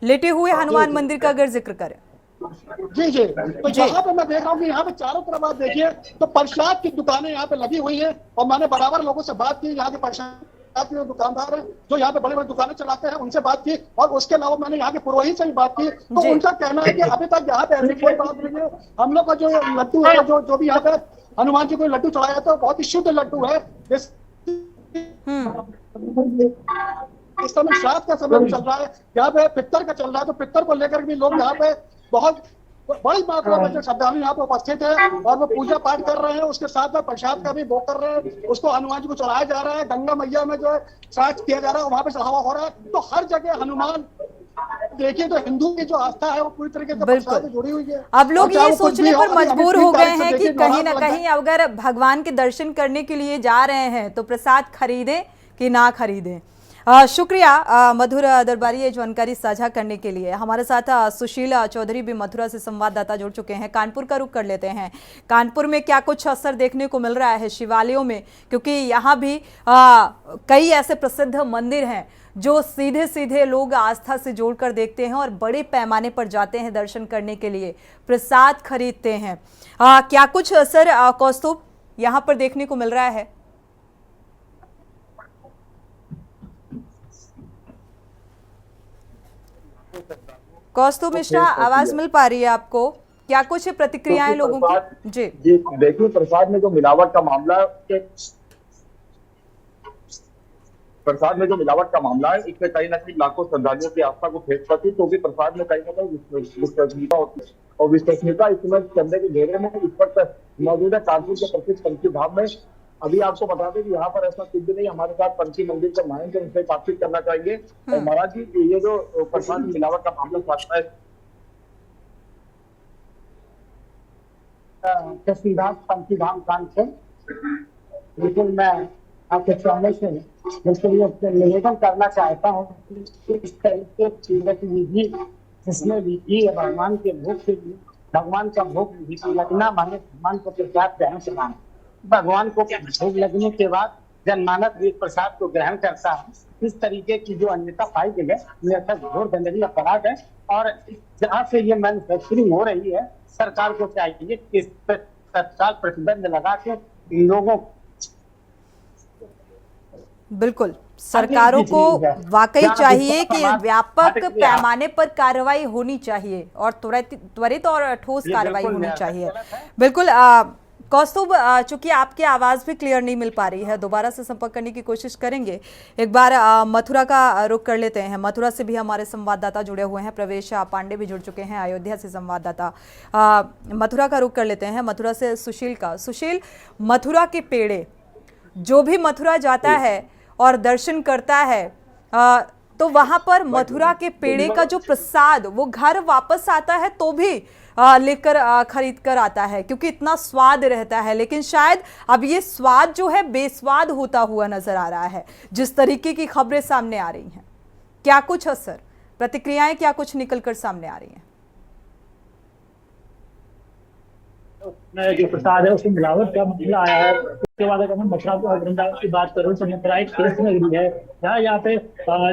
लेटे हुए हनुमान मंदिर का अगर जिक्र करें। जी जी, तो यहाँ पे मैं देख रहा हूँ कि यहाँ पे चारों तरफ आप देखिए तो प्रसाद की दुकानें यहाँ पे लगी हुई हैं और मैंने बराबर लोगों से बात की, यहाँ के प्रसाद के दुकानदार हैं जो यहाँ पे बड़े बड़े दुकानें चलाते हैं, उनसे बात की। और उसके अलावा मैंने यहाँ के पुरोहित से भी बात की, तो उनका कहना है कि अभी तक यहाँ पे ऐसी कोई बात नहीं है। हम लोग का जो लड्डू है, जो भी यहाँ पे हनुमान जी को लड्डू चढ़ाया था, बहुत ही शुद्ध लड्डू है। इस समय श्राद्ध का समय चल रहा है, यहाँ पे पित्तर का चल रहा है, तो पित्तर को लेकर भी लोग यहाँ पे बहुत बड़ी मात्रा में जो श्रद्धालु यहाँ पे उपस्थित है और वो पूजा पाठ कर रहे हैं। उसके साथ में प्रसाद का भी भोग कर रहे हैं, उसको हनुमान जी को चढ़ाया जा रहा है। गंगा मैया में जो है श्राद्ध किया जा रहा है, वहां पे चढ़ावा हो रहा है। तो हर जगह हनुमान देखिए तो हिंदू की जो आस्था है वो पूरी तरीके से प्रसाद से जुड़ी हुई है। अब लोग चाहे ये वो कुछ सोचने भी हो, पर अभी मजबूर 3 हो गए तारीख से हैं कि देखिए कहीं ना नवरात्र कहीं अगर भगवान के दर्शन करने के लिए जा रहे हैं तो प्रसाद खरीदें कि ना खरीदें। शुक्रिया मधुर दरबारी ये जानकारी साझा करने के लिए। हमारे साथ सुशील चौधरी भी मथुरा से संवाददाता जुड़ चुके हैं। कानपुर का रुख कर लेते हैं। कानपुर में क्या कुछ असर देखने को मिल रहा है शिवालयों में, क्योंकि यहाँ भी कई ऐसे प्रसिद्ध मंदिर हैं जो सीधे सीधे लोग आस्था से जोड़कर देखते हैं और बड़े पैमाने पर जाते हैं दर्शन करने के लिए, प्रसाद खरीदते हैं। क्या कुछ असर कौस्तुभ यहाँ पर देखने को मिल रहा है? कौस्तुभ मिश्रा, आवाज मिल पा रही है आपको? क्या कुछ प्रतिक्रियाएं लोगों की? जी देखिए, प्रसाद में जो मिलावट का मामला है, प्रसाद में जो मिलावट का मामला है, इससे कहीं ना कहीं लाखों श्रद्धालुओं की आस्था को ठेस पहुंची, क्योंकि प्रसाद में कहीं ना कहीं विश्वसनीयता होती है और विश्वसनीयता इस समय चंदे के घेरे में इस वक्त मौजूद है कानपुर के प्रसिद्ध पंछी धाम में। अभी आपको बता दें कि यहाँ पर ऐसा कुछ भी नहीं, हमारे साथ पंछी मंदिर के मायन से उनसे बातचीत करना चाहिए। और महाराज जी, ये जो प्रसाद में मिलावट का मामला सामने है, सीधा पंछी धाम कानपुर, लेकिन मैं आपके सामने से बिल्कुल निवेदन करना चाहता हूँ कि इस तरीके की गतिविधि जिसमें भी भगवान के भोग से भगवान का भोग लगना माने भगवान को प्रसाद ग्रहण कराना। भगवान को भोग लगने के बाद जनमानस भी प्रसाद को ग्रहण करता है। इस तरीके की जो अन्यथा पाई गई है, अन्यथा घोर गंदगी अपराध है। और जहाँ से ये मैन्युफैक्चरिंग हो रही है, सरकार को चाहिए कि इस पर तत्काल प्रतिबंध लगा के लोगों, बिल्कुल सरकारों को वाकई चाहिए कि व्यापक पैमाने पर कार्रवाई होनी चाहिए और त्वरित और ठोस कार्रवाई होनी चाहिए। बिल्कुल कौस्तुभ, चूंकि आपकी आवाज भी क्लियर नहीं मिल पा रही है, दोबारा से संपर्क करने की कोशिश करेंगे। एक बार मथुरा का रुख कर लेते हैं। मथुरा से भी हमारे संवाददाता जुड़े हुए हैं, प्रवेश पांडे भी जुड़ चुके हैं, अयोध्या से संवाददाता। मथुरा का रुख कर लेते हैं। मथुरा से सुशील का। सुशील, मथुरा के पेड़े, जो भी मथुरा जाता है और दर्शन करता है तो वहां पर मथुरा के पेड़े का जो प्रसाद वो घर वापस आता है तो भी लेकर खरीद कर आता है, क्योंकि इतना स्वाद रहता है। लेकिन शायद अब ये स्वाद जो है बेस्वाद होता हुआ नजर आ रहा है, जिस तरीके की खबरें सामने आ रही हैं। क्या कुछ असर, प्रतिक्रियाएं क्या कुछ निकलकर सामने आ रही हैं? जो प्रसाद है उसमें मिलावट का मामला आया है। उसके बाद अगर मैं मथुरा वृंदावन की बात करूँ तो मथुरा एक तीर्थ नगरी है, यहाँ पे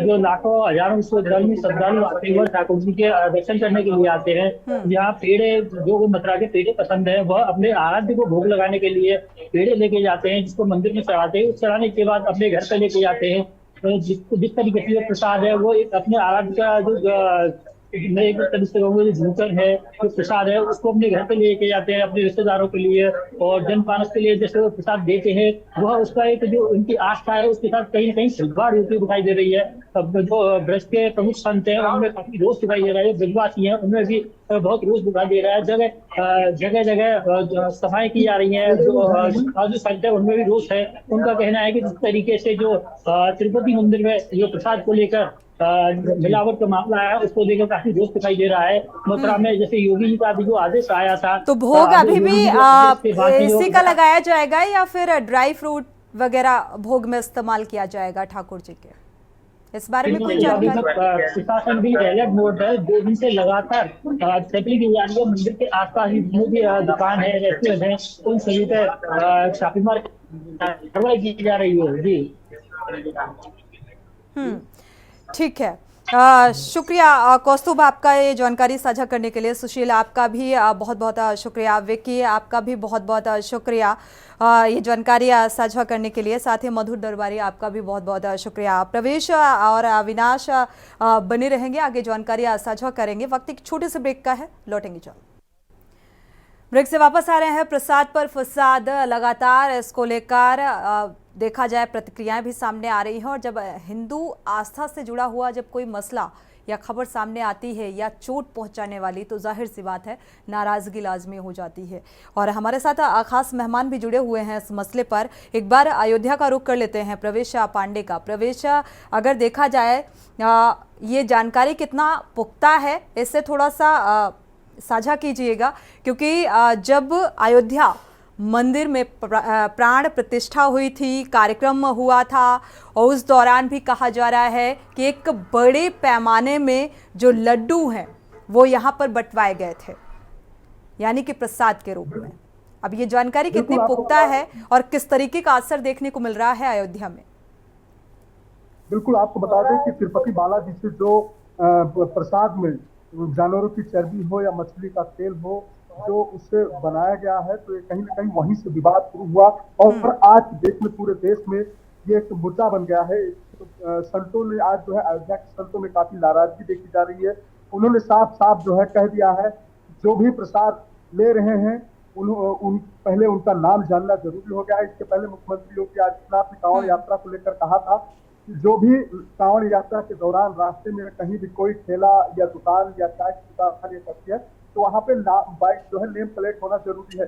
जो लाखों हजारों श्रद्धालु आते हैं ठाकुर जी के दर्शन करने के लिए आते हैं। यहाँ पेड़े, जो मथुरा के पेड़े पसंद है, वह अपने आराध्य को भोग लगाने के लिए पेड़े लेके जाते हैं, जिसको मंदिर में चढ़ाते हैं। चढ़ाने के बाद अपने घर पे लेके जाते हैं। जिस तरीके से प्रसाद है वो एक अपने आराध्य का जो एक तरीके से जो झूकर है, जो प्रसाद है, उसको अपने घर पे लेके जाते हैं अपने रिश्तेदारों के लिए और जनमानस के लिए जैसे वो प्रसाद देते हैं, वह उसका एक जो उनकी आस्था है उसके साथ कहीं ना कहीं खिलवाड़ होती दिखाई दे रही है। अब जो ब्रज के प्रमुख संत हैं उनमें काफी रोष दिखाई दे रहा है, ब्रजवासी हैं उनमें भी बहुत रोष दिखाई दे रहा है। जगह जगह सफाई की जा रही है, जो संत है उनमें भी रोष है। उनका कहना है कि जिस तरीके से जो तिरुपति मंदिर में जो प्रसाद को लेकर मिलावट का मामला है, उसको लेकर काफी रोष दिखाई दे रहा है। मथुरा में जैसे योगी जी का भी जो आदेश आया था, तो भोग अभी भी इसी का लगाया जाएगा या फिर ड्राई फ्रूट वगैरह भोग में इस्तेमाल किया जाएगा ठाकुर जी के? इस बारे में कोई जानकारी? प्रशासन भी अलर्ट मोड है। 2 दिन से लगातार सैंपलिंग की जा रही है। मंदिर के आसपास ही दुकान है, रेस्टोरेंट है, उन सभी पे छापेमारी की जा रही है। जी ठीक है, शुक्रिया कौस्तुभ आपका ये जानकारी साझा करने के लिए। सुशील, आपका भी बहुत बहुत शुक्रिया। विक्की, आपका भी बहुत बहुत शुक्रिया ये जानकारी साझा करने के लिए। साथ ही मधुर दरबारी, आपका भी बहुत बहुत शुक्रिया। प्रवेश और अविनाश बने रहेंगे, आगे जानकारी साझा करेंगे। वक्त एक छोटे से ब्रेक का है, लौटेंगे जल्द। ब्रेक से वापस आ रहे हैं। प्रसाद पर फसाद लगातार, इसको लेकर देखा जाए प्रतिक्रियाएं भी सामने आ रही हैं। और जब हिंदू आस्था से जुड़ा हुआ जब कोई मसला या खबर सामने आती है या चोट पहुंचाने वाली, तो जाहिर सी बात है नाराज़गी लाजमी हो जाती है। और हमारे साथ खास मेहमान भी जुड़े हुए हैं इस मसले पर। एक बार अयोध्या का रुख कर लेते हैं प्रवेश पांडे का। प्रवेश, अगर देखा जाए ये जानकारी कितना पुख्ता है, इससे थोड़ा सा साझा कीजिएगा, क्योंकि जब अयोध्या मंदिर में प्राण प्रतिष्ठा हुई थी, कार्यक्रम हुआ था, और उस दौरान भी कहा जा रहा है कि एक बड़े पैमाने में जो लड्डू हैं वो यहाँ पर बंटवाए गए थे, यानी कि प्रसाद के रूप में। अब ये जानकारी कितनी पुख्ता है और किस तरीके का असर देखने को मिल रहा है अयोध्या में? बिल्कुल, आपको बता दें कि तिरुपति बालाजी से जो प्रसाद में जानवरों की चर्बी हो या मछली का तेल हो, जो उससे बनाया गया है, तो ये कहीं ना कहीं वहीं से विवाद शुरू हुआ और आज देश में, पूरे देश में ये एक मुद्दा बन गया है। तो संतों ने आज जो है, अयोध्या के संतों में काफी नाराजगी देखी जा रही है। उन्होंने साफ साफ जो है कह दिया है, जो भी प्रसाद ले रहे हैं पहले उनका नाम जानना जरूरी हो गया है। इसके पहले मुख्यमंत्री योगी आदित्यनाथ ने कांवड़ यात्रा को लेकर कहा था कि जो भी कांवड़ यात्रा के दौरान रास्ते में कहीं भी कोई ठेला या दुकान या चाय की दुकान या करती है, तो वहाँ पे बाइक जो है नेम प्लेट होना जरूरी है।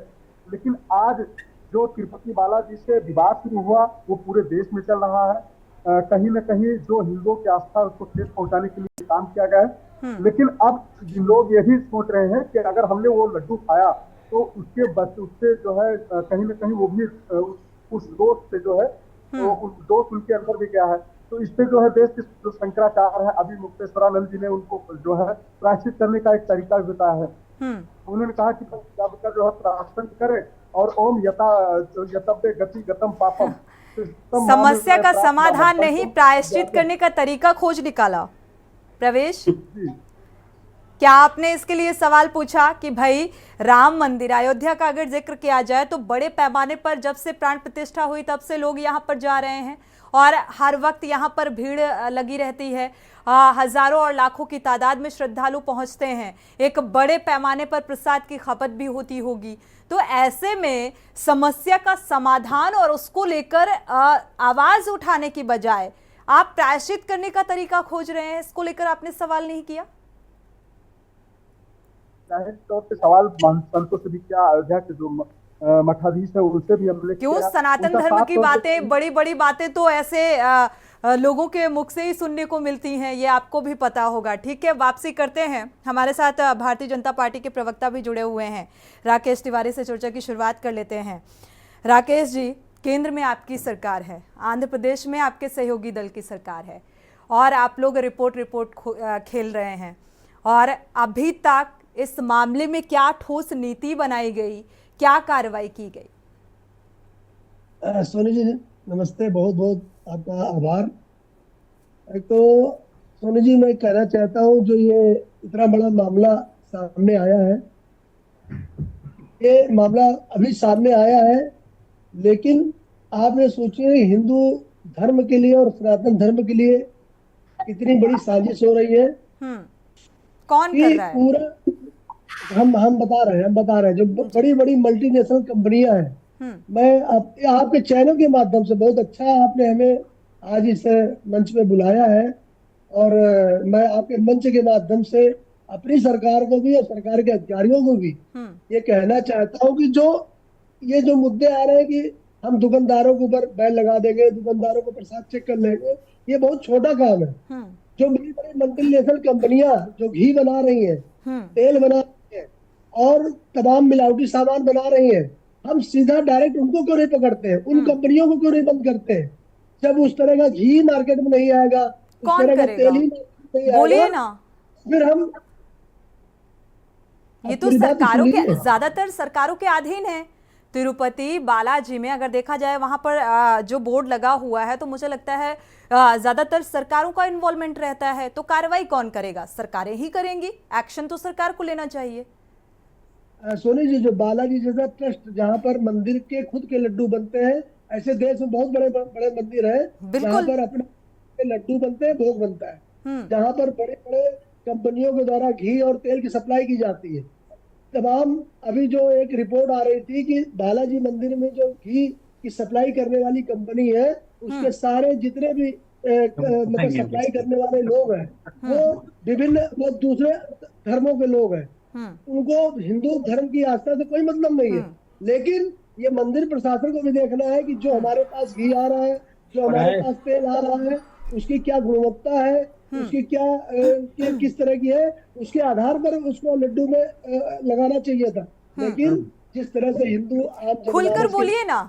लेकिन आज जो तिरुपति बालाजी से विवाद शुरू हुआ वो पूरे देश में चल रहा है। कहीं न कहीं जो हिंदुओं की आस्था उसको ठेस पहुंचाने के लिए काम किया गया है। लेकिन अब लोग यही सोच रहे हैं कि अगर हमने वो लड्डू खाया तो उससे जो है कहीं न कहीं वो भी उस दोस्त से जो है तो उस दोस्त उनके अंदर भी गया है। तो इससे जो है देश के जो शंकराचार्य है, अभी मुक्तेश्वरानंद जी ने उनको जो है प्रायश्चित करने का एक तरीका भी बताया है। उन्होंने कहा कि का जो है प्रार्थना करें और ओम यतब्बे गति गतम पापम। समस्या का समाधान नहीं, प्रायश्चित करने का तरीका खोज निकाला। प्रवेश, क्या आपने इसके लिए सवाल पूछा कि भाई राम मंदिर अयोध्या का अगर जिक्र किया जाए तो बड़े पैमाने पर जब से प्राण प्रतिष्ठा हुई तब से लोग यहाँ पर जा रहे हैं और हर वक्त यहाँ पर भीड़ लगी रहती है, हजारों और लाखों की तादाद में श्रद्धालु पहुँचते हैं, एक बड़े पैमाने पर प्रसाद की खपत भी होती होगी। तो ऐसे में समस्या का समाधान और उसको लेकर आवाज उठाने की बजाय आप प्रायश्चित करने का तरीका खोज रहे हैं, इसको लेकर आपने सवाल नहीं किया? जाहिर तौर पे सवाल संतों से भी किया, अयोध्या के जो मठाधीश है उनसे भी हमने क्यों सनातन धर्म की बातें, बड़ी बड़ी बातें तो ऐसे लोगों के मुख से ही सुनने को मिलती हैं, ये आपको भी पता होगा। ठीक है, वापसी करते हैं। हमारे साथ भारतीय जनता पार्टी के प्रवक्ता भी जुड़े हुए हैं, राकेश तिवारी से चर्चा की शुरुआत कर लेते हैं। राकेश जी, केंद्र में आपकी सरकार है, आंध्र प्रदेश में आपके सहयोगी दल की सरकार है और आप लोग रिपोर्ट खेल रहे हैं, और अभी तक इस मामले में क्या ठोस नीति बनाई गई, क्या कार्रवाई की गई? सोनी जी नमस्ते, बहुत बहुत आपका आभार। तो सोनी जी मैं कहना चाहता हूँ, जो ये इतना बड़ा मामला सामने आया है, ये मामला अभी सामने आया है, लेकिन आप ये सोचिए हिंदू धर्म के लिए और सनातन धर्म के लिए कितनी बड़ी साजिश हो रही है। कौन कर रहा है? पूरा हम बता रहे हैं जो बड़ी बड़ी मल्टीनेशनल कंपनियां हैं। मैं आपके चैनल के माध्यम से, बहुत अच्छा आपने हमें आज इस मंच पे बुलाया है, और मैं आपके मंच के माध्यम से अपनी सरकार को भी और सरकार के अधिकारियों को भी ये कहना चाहता हूँ कि जो मुद्दे आ रहे हैं कि हम दुकानदारों के ऊपर बैन लगा देंगे, दुकानदारों को प्रसाद चेक कर लेंगे, ये बहुत छोटा काम है। जो बड़ी बड़ी मल्टीनेशनल कंपनियां जो घी बना रही हैं, तेल बना रही हैं और तमाम मिलावटी सामान बना रही हैं, हम सीधा डायरेक्ट उनको क्यों नहीं पकड़ते हैं, उन कंपनियों को क्यों नहीं बंद करते हैं? जब उस तरह का घी मार्केट में नहीं आएगा, उस तरह का तेल ही नहीं आएगा, बोलिए ना। फिर हम ये तो सरकारों के, ज्यादातर सरकारों के अधीन है। तिरुपति बालाजी में अगर देखा जाए वहां पर जो बोर्ड लगा हुआ है, तो मुझे लगता है ज्यादातर सरकारों का इन्वॉल्वमेंट रहता है। तो कार्रवाई कौन करेगा? सरकारें ही करेंगी, एक्शन तो सरकार को लेना चाहिए। सोनी जी, जो बालाजी जैसा ट्रस्ट जहाँ पर मंदिर के खुद के लड्डू बनते हैं, ऐसे देश में बहुत बड़े बड़े मंदिर है जहाँ पर अपने लड्डू बनते हैं, भोग बनता है, जहाँ पर बड़े बड़े कंपनियों के द्वारा घी और तेल की सप्लाई की जाती है। तमाम अभी जो एक रिपोर्ट आ रही थी कि बालाजी मंदिर में जो घी की सप्लाई करने वाली कंपनी है, उसके सारे जितने भी मतलब सप्लाई करने वाले लोग हैं वो दूसरे धर्मों के लोग हैं, उनको हिंदू धर्म की आस्था से कोई मतलब नहीं है। लेकिन ये मंदिर प्रशासन को भी देखना है कि जो हमारे पास घी आ रहा है, जो हमारे पास तेल आ रहा है, उसकी क्या गुणवत्ता है, उसकी क्या किस तरह की है, उसके आधार पर उसको लड्डू में लगाना चाहिए था। लेकिन जिस तरह से हिंदू आम खुलकर बोलिए ना,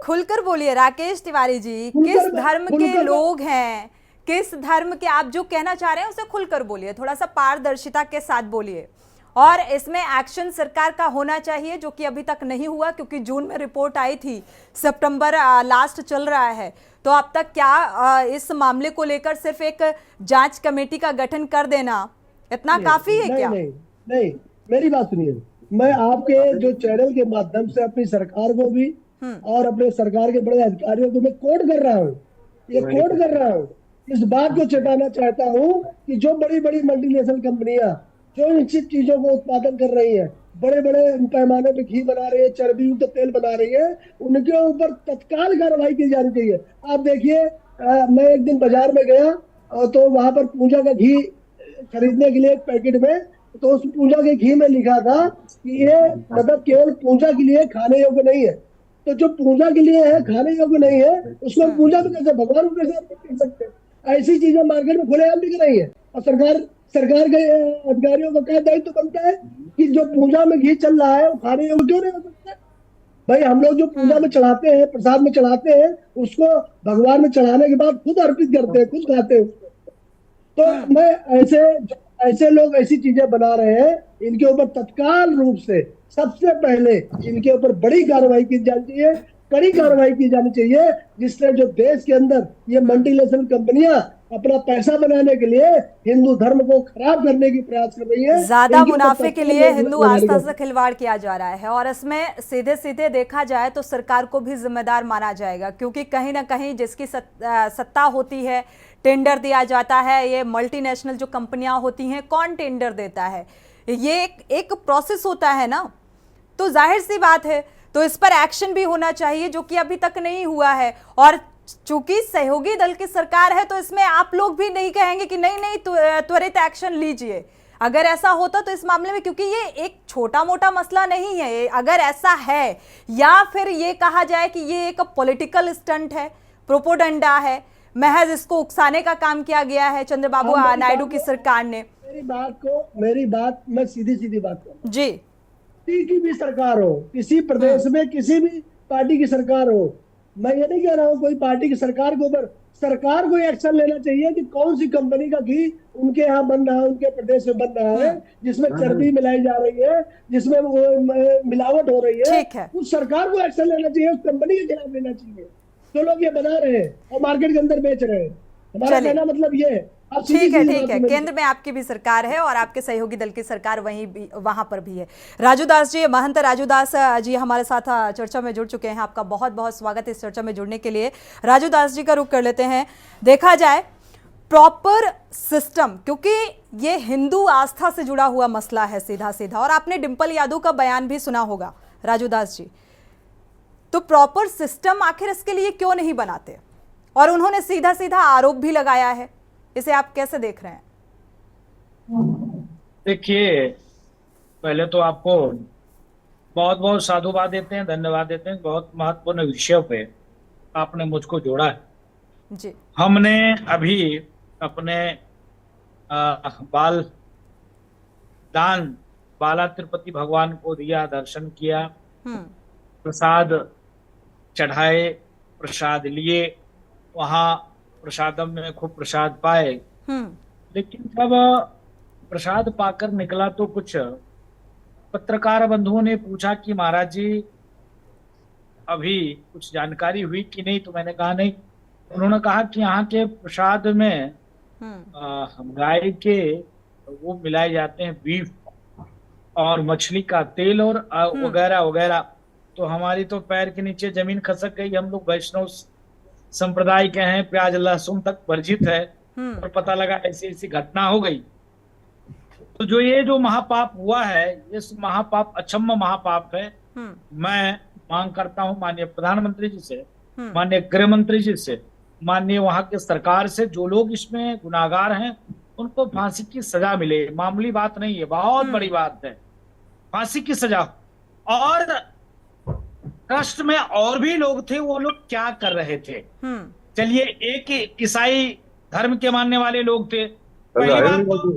खुलकर बोलिए राकेश तिवारी जी, किस धर्म के लोग हैं, किस धर्म के आप जो कहना चाह रहे हैं उसे खुलकर बोलिए, थोड़ा सा पारदर्शिता के साथ बोलिए। और इसमें एक्शन सरकार का होना चाहिए, जो कि अभी तक नहीं हुआ, क्योंकि जून में रिपोर्ट आई थी, सितंबर लास्ट चल रहा है। तो अब तक क्या इस मामले को लेकर सिर्फ एक जांच कमेटी का गठन कर देना इतना काफी है क्या? नहीं, मेरी बात सुनिए, मैं आपके जो चैनल के माध्यम से अपनी सरकार को भी और अपने सरकार के बड़े अधिकारियों को मैं कोट कर रहा हूँ, ये कोट कर रहा हूँ, इस बात को चेताना चाहता हूँ कि जो बड़ी बड़ी मल्टीनेशनल कंपनियां जो इन चीजों को उत्पादन कर रही है, बड़े बड़े पैमाने पे घी बना रही है, चर्बी युक्त तेल बना रही है, उनके ऊपर तत्काल कार्रवाई की जानी चाहिए। आप देखिए, मैं एक दिन बाजार में गया तो वहां पर पूजा का घी खरीदने के लिए एक पैकेट में, तो उस पूजा के घी में लिखा था कि ये मतलब केवल पूजा के लिए खाने योग्य नहीं है। तो जो पूजा के लिए है, खाने योग्य नहीं है, उसको पूजा में कैसे, भगवान को कैसे कर सकते हैं? ऐसी चीजें मार्केट में खुलेआम बिक रही है। और सरकार के अधिकारियों का क्या दायित्व बनता है कि जो पूजा में घी चल रहा है वो खाने योग्य क्यों नहीं हो सकता? भाई, हम लोग जो पूजा में चढ़ाते हैं, प्रसाद में चढ़ाते हैं, उसको भगवान में चढ़ाने के बाद खुद अर्पित करते हैं, खुद खाते हैं उसको। तो मैं ऐसे लोग ऐसी चीजें बना रहे हैं, इनके ऊपर तत्काल रूप से सबसे पहले इनके ऊपर बड़ी कार्रवाई की जानी चाहिए, कड़ी कार्रवाई की जानी चाहिए, जिससे जो देश के अंदर ये मल्टीनेशनल कंपनियां अपना पैसा बनाने के लिए हिंदू धर्म को खराब करने की प्रयास कर रही है, ज्यादा मुनाफे के लिए हिंदू आस्था से खिलवाड़ किया जा रहा है। और इसमें सीधे सीधे देखा जाए तो सरकार को भी जिम्मेदार माना जाएगा, क्योंकि कहीं ना कहीं जिसकी सत्ता होती है, टेंडर दिया जाता है, ये मल्टीनेशनल जो कंपनियां होती हैं, कौन टेंडर देता है, ये एक प्रोसेस होता है ना। तो जाहिर सी बात है, तो इस पर एक्शन भी होना चाहिए, जो कि अभी तक नहीं हुआ है। और चूंकि सहयोगी दल की सरकार है, तो इसमें आप लोग भी नहीं कहेंगे कि नहीं त्वरित एक्शन लीजिए। अगर ऐसा होता तो इस मामले में, क्योंकि ये एक छोटा मोटा मसला नहीं है, अगर ऐसा है, या फिर ये कहा जाए कि ये एक पॉलिटिकल स्टंट है, प्रोपोगंडा है, महज इसको उकसाने का काम किया गया है चंद्रबाबू नायडू की सरकार ने। मेरी बात मैं सीधी बात करूं जी, किसी की भी सरकार हो, किसी प्रदेश में किसी भी पार्टी की सरकार हो, मैं ये नहीं कह रहा हूँ कोई पार्टी की सरकार के ऊपर, सरकार को एक्शन लेना चाहिए कि कौन सी कंपनी का घी उनके यहाँ बन रहा है, उनके प्रदेश में बन रहा है, जिसमें चर्बी मिलाई जा रही है, जिसमें वो मिलावट हो रही है, उस सरकार को एक्शन लेना चाहिए, उस कंपनी के खिलाफ लेना चाहिए जो लोग ये बना रहे हैं और मार्केट के अंदर बेच रहे हैं। हमारा कहना मतलब ये है। ठीक है, केंद्र में आपकी भी सरकार है और आपके सहयोगी दल की सरकार वहां पर भी है। राजू दास जी, महंत राजू दास जी हमारे साथ चर्चा में जुड़ चुके हैं। आपका बहुत बहुत स्वागत है इस चर्चा में जुड़ने के लिए। राजू दास जी का रुख कर लेते हैं। देखा जाए प्रॉपर सिस्टम, क्योंकि ये हिंदू आस्था से जुड़ा हुआ मसला है सीधा सीधा, और आपने डिंपल यादव का बयान भी सुना होगा राजू दास जी। तो प्रॉपर सिस्टम आखिर इसके लिए क्यों नहीं बनाते? और उन्होंने सीधा सीधा आरोप भी लगाया है, इसे आप कैसे देख रहे हैं? देखिए, पहले तो आपको बहुत बहुत साधुवाद देते हैं, धन्यवाद देते हैं। बहुत महत्वपूर्ण विषय पे आपने मुझको जोड़ा है जी। हमने अभी अपने बाला तिरुपति भगवान को दिया, दर्शन किया, प्रसाद चढ़ाए, प्रसाद लिए, वहाँ प्रसादम में खूब प्रसाद पाए। लेकिन जब प्रसाद पाकर निकला तो कुछ पत्रकार बंधुओं ने पूछा कि महाराज जी अभी कुछ जानकारी हुई कि नहीं, तो मैंने कहा नहीं। उन्होंने कहा कि यहाँ के प्रसाद में गाय के वो मिलाए जाते हैं, बीफ और मछली का तेल और वगैरह वगैरह। तो हमारी तो पैर के नीचे जमीन खसक गई। हम लोग वैष्णव संप्रदाय के हैं, प्याज लहसुन तक वर्जित है, और पता लगा ऐसी ऐसी घटना हो गई। तो जो महापाप हुआ है, ये महापाप अक्षम्य महापाप है। मैं मांग करता हूँ माननीय प्रधानमंत्री जी से, माननीय गृह मंत्री जी से, माननीय वहां के सरकार से, जो लोग इसमें गुनाहगार हैं उनको फांसी की सजा मिले। मामूली बात नहीं है, बहुत बड़ी बात है, फांसी की सजा। और ट्रस्ट में और भी लोग थे, वो लोग क्या कर रहे थे चलिए एक ईसाई धर्म के मानने वाले लोग थे। पहली बात तो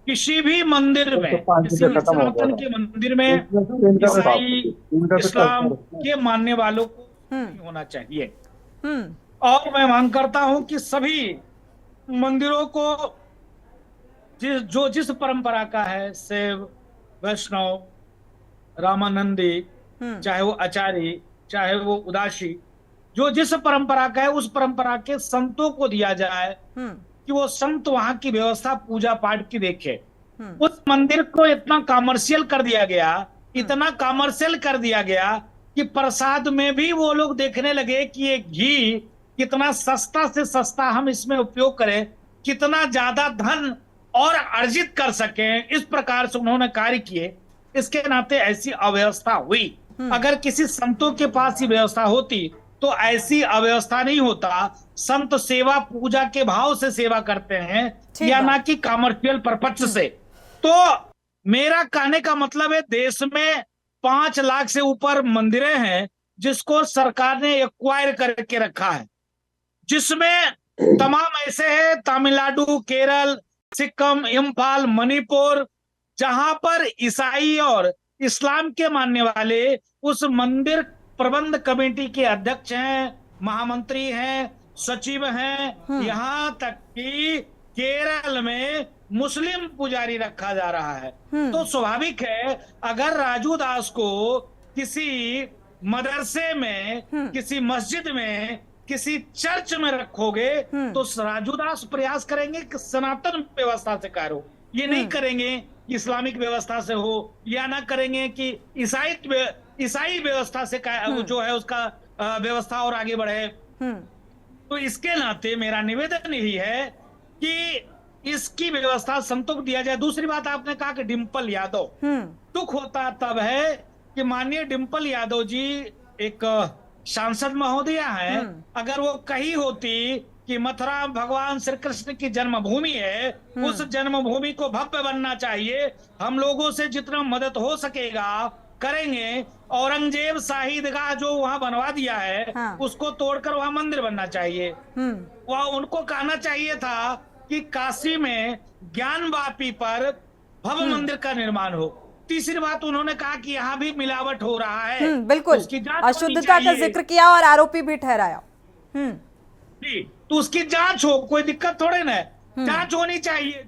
किसी भी मंदिर में, किसी भी सनातन के मंदिर में ईसाई इस्लाम के मानने वालों को नहीं होना चाहिए। और मैं मांग करता हूं कि सभी मंदिरों को जिस परंपरा का है, शैव, वैष्णव, रामानंदी, चाहे वो आचार्य, चाहे वो उदासी, जो जिस परंपरा का है उस परंपरा के संतों को दिया जाए कि वो संत वहां की व्यवस्था पूजा पाठ की देखे। उस मंदिर को इतना कॉमर्शियल कर दिया गया, इतना कॉमर्शियल कर दिया गया कि प्रसाद में भी वो लोग देखने लगे कि ये घी कितना सस्ता से सस्ता हम इसमें उपयोग करें, कितना ज्यादा धन और अर्जित कर सकें, इस प्रकार से उन्होंने कार्य किए। इसके नाते ऐसी अव्यवस्था हुई। अगर किसी संतों के पास ही व्यवस्था होती तो ऐसी अव्यवस्था नहीं होता। संत सेवा पूजा के भाव से सेवा करते हैं या ना कि कॉमर्शियल पर्पज से। तो मेरा कहने का मतलब है, देश में 5 लाख से ऊपर मंदिरें हैं जिसको सरकार ने एक्वायर करके रखा है, जिसमें तमाम ऐसे हैं तमिलनाडु, केरल, सिक्किम, इम्फाल, मणिपुर, जहां पर ईसाई और इस्लाम के मानने वाले उस मंदिर प्रबंध कमेटी के अध्यक्ष हैं, महामंत्री हैं, सचिव हैं। यहाँ तक कि केरल में मुस्लिम पुजारी रखा जा रहा है। तो स्वाभाविक है, अगर राजू दास को किसी मदरसे में, किसी मस्जिद में, किसी चर्च में रखोगे तो राजू दास प्रयास करेंगे कि सनातन व्यवस्था से कार्य हो। ये नहीं करेंगे कि इस्लामिक व्यवस्था से हो, या ना करेंगे कि ईसाई व्यवस्था से जो है उसका व्यवस्था और आगे बढ़े। तो इसके नाते मेरा निवेदन यही है कि इसकी व्यवस्था संतों को दिया जाए। दूसरी बात, आपने कहा कि डिम्पल यादव, दुख होता तब है कि माननीय डिम्पल यादव जी एक सांसद महोदया है। अगर वो कही होती कि मथुरा भगवान श्री कृष्ण की जन्मभूमि है, उस जन्मभूमि को भव्य बनना चाहिए, हम लोगों से जितना मदद हो सकेगा करेंगे। औरंगजेब शाही ईदगाह जो वहां बनवा दिया है, उसको तोड़कर वहां मंदिर बनना चाहिए। वह उनको कहना चाहिए था कि काशी में ज्ञानवापी पर भव्य मंदिर का निर्माण हो। तीसरी बात, उन्होंने कहा कि यहाँ भी मिलावट हो रहा है, बिल्कुल, अशुद्धता का जिक्र किया और आरोपी भी ठहराया। जी, तो उसकी जांच हो, कोई दिक्कत थोड़े ना है, जांच होनी चाहिए।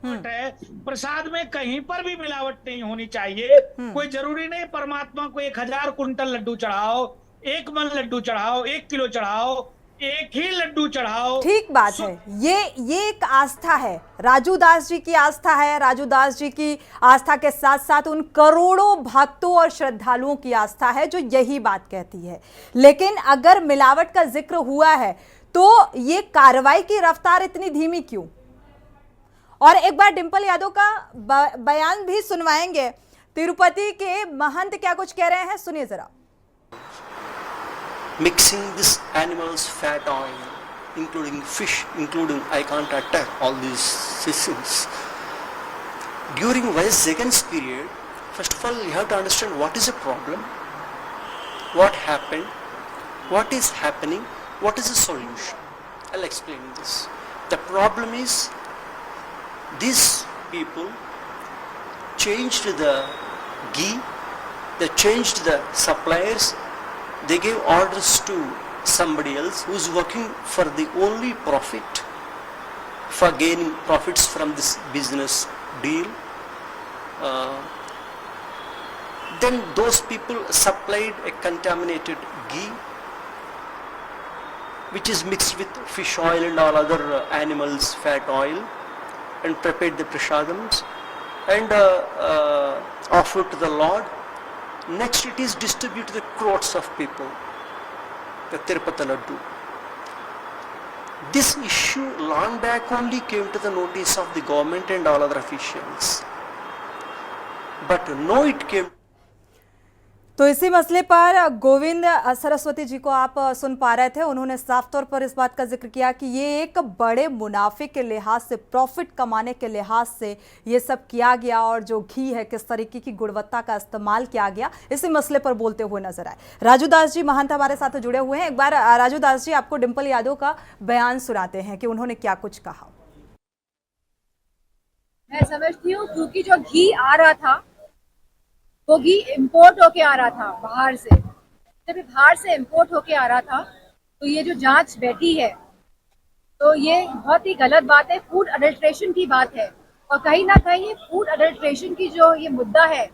है प्रसाद में कहीं पर भी मिलावट नहीं होनी चाहिए। कोई जरूरी नहीं परमात्मा को 1000 कुंटल लड्डू चढ़ाओ, 1 मन लड्डू चढ़ाओ, 1 किलो चढ़ाओ, एक ही लड्डू चढ़ाओ। ठीक बात है, ये एक आस्था है, राजू दास जी की आस्था है। राजू दास जी की आस्था के साथ साथ उन करोड़ों भक्तों और श्रद्धालुओं की आस्था है जो यही बात कहती है। लेकिन अगर मिलावट का जिक्र हुआ है तो ये कार्रवाई की रफ्तार इतनी धीमी क्यों? और एक बार डिम्पल यादव का बयान भी सुनवाएंगे। तिरुपति के महंत क्या कुछ कह रहे हैं, सुनिए जरा। Mixing this animal's fat oil, including fish, including I can't attack all these citizens. During Y.S. Jagan's period, first of all, you have to understand what is the problem, what happened, what is happening, what is the solution. I'll explain this. The problem is these people changed the ghee, they changed the suppliers, they gave orders to somebody else who's working for the only profit, for gaining profits from this business deal. Then those people supplied a contaminated ghee which is mixed with fish oil and all other animals fat oil, and prepared the prasadams and offered to the Lord. Next it is distributed to the crowds of people, the Tirupati Laddu. This issue long back only came to the notice of the government and all other officials, but now it came. तो इसी मसले पर गोविंद सरस्वती जी को आप सुन पा रहे थे। उन्होंने साफ तौर पर इस बात का जिक्र किया कि ये एक बड़े मुनाफे के लिहाज से, प्रॉफिट कमाने के लिहाज से ये सब किया गया और जो घी है किस तरीके की गुणवत्ता का इस्तेमाल किया गया, इसी मसले पर बोलते हुए नजर आए। राजू दास जी महंत हमारे साथ जुड़े हुए हैं। एक बार राजू दास जी आपको डिंपल यादव का बयान सुनाते हैं कि उन्होंने क्या कुछ कहा। मैं समझती हूँ क्योंकि जो घी आ रहा था वो घी इम्पोर्ट होके आ रहा था बाहर से। जब बाहर से इम्पोर्ट होके आ रहा था तो ये जो जांच बैठी है तो ये बहुत ही गलत बात है, फूड अडल्ट्रेशन की बात है। और कहीं ना कहीं ये फूड अडल्ट्रेशन की जो ये मुद्दा है,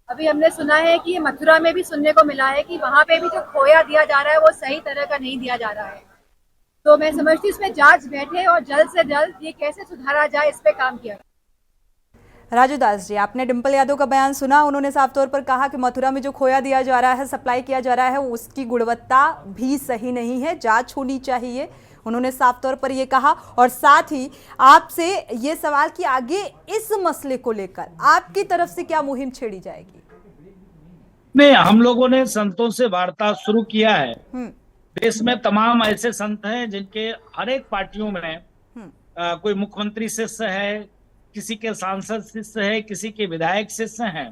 अभी हमने सुना है कि ये मथुरा में भी सुनने को मिला है कि वहाँ पे भी जो खोया दिया जा रहा है वो सही तरह का नहीं दिया जा रहा है। तो मैं समझती हूँ इसमें जांच बैठे और जल्द से जल्द ये कैसे सुधारा जाए इस पे काम किया। राजू दास जी, आपने डिंपल यादव का बयान सुना। उन्होंने साफ तौर पर कहा कि मथुरा में जो खोया दिया जा रहा है, सप्लाई किया जा रहा है, उसकी गुणवत्ता भी सही नहीं है, जांच होनी चाहिए। उन्होंने साफ तौर पर यह कहा। और साथ ही आपसे ये सवाल कि आगे इस मसले को लेकर आपकी तरफ से क्या मुहिम छेड़ी जाएगी? नहीं, हम लोगों ने संतों से वार्ता शुरू किया है। देश में तमाम ऐसे संत हैं जिनके हर एक पार्टियों में कोई मुख्यमंत्री शिष्य है, किसी के सांसद शिष्य है, किसी के विधायक शिष्य हैं,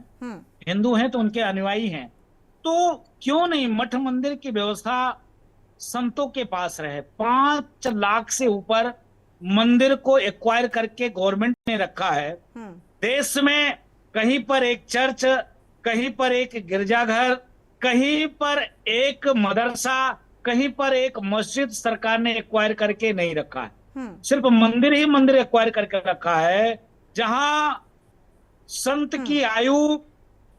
हिंदू हैं तो उनके अनुयायी हैं। तो क्यों नहीं मठ मंदिर की व्यवस्था संतों के पास रहे। 5 लाख से ऊपर मंदिर को एक्वायर करके गवर्नमेंट ने रखा है। देश में कहीं पर एक चर्च, कहीं पर एक गिरजाघर, कहीं पर एक मदरसा, कहीं पर एक मस्जिद सरकार ने एक्वायर करके नहीं रखा है। सिर्फ मंदिर ही मंदिर एक्वायर करके रखा है। जहां संत की आयु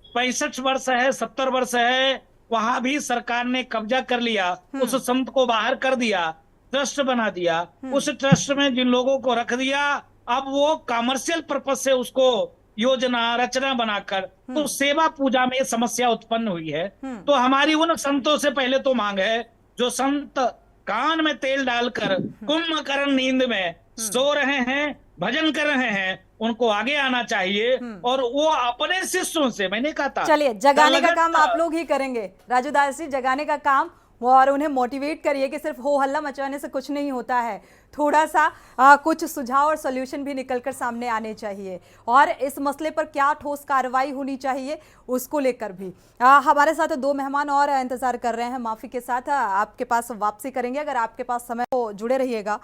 65 वर्ष है, 70 वर्ष है, वहां भी सरकार ने कब्जा कर लिया। उस संत को बाहर कर दिया, ट्रस्ट बना दिया। उस ट्रस्ट में जिन लोगों को रख दिया, अब वो कमर्शियल पर्पज से उसको योजना रचना बनाकर, तो सेवा पूजा में समस्या उत्पन्न हुई है। तो हमारी उन संतों से पहले तो मांग है जो संत कान में तेल डालकर कुंभकर्ण नींद में सो रहे हैं, भजन कर रहे हैं, उनको आगे आना चाहिए। और वो अपने शिष्यों से, मैंने कहा था, चलिए जगाने का काम आप लोग ही करेंगे राजू दास जी, जगाने का काम, और उन्हें मोटिवेट करिए कि सिर्फ हो हल्ला मचाने से कुछ नहीं होता है। थोड़ा सा कुछ सुझाव और सॉल्यूशन भी निकलकर सामने आने चाहिए, और इस मसले पर क्या ठोस कार्रवाई होनी चाहिए उसको लेकर भी। हमारे साथ 2 मेहमान और इंतजार कर रहे हैं, माफी के साथ आपके पास वापसी करेंगे, अगर आपके पास समय हो जुड़े रहिएगा।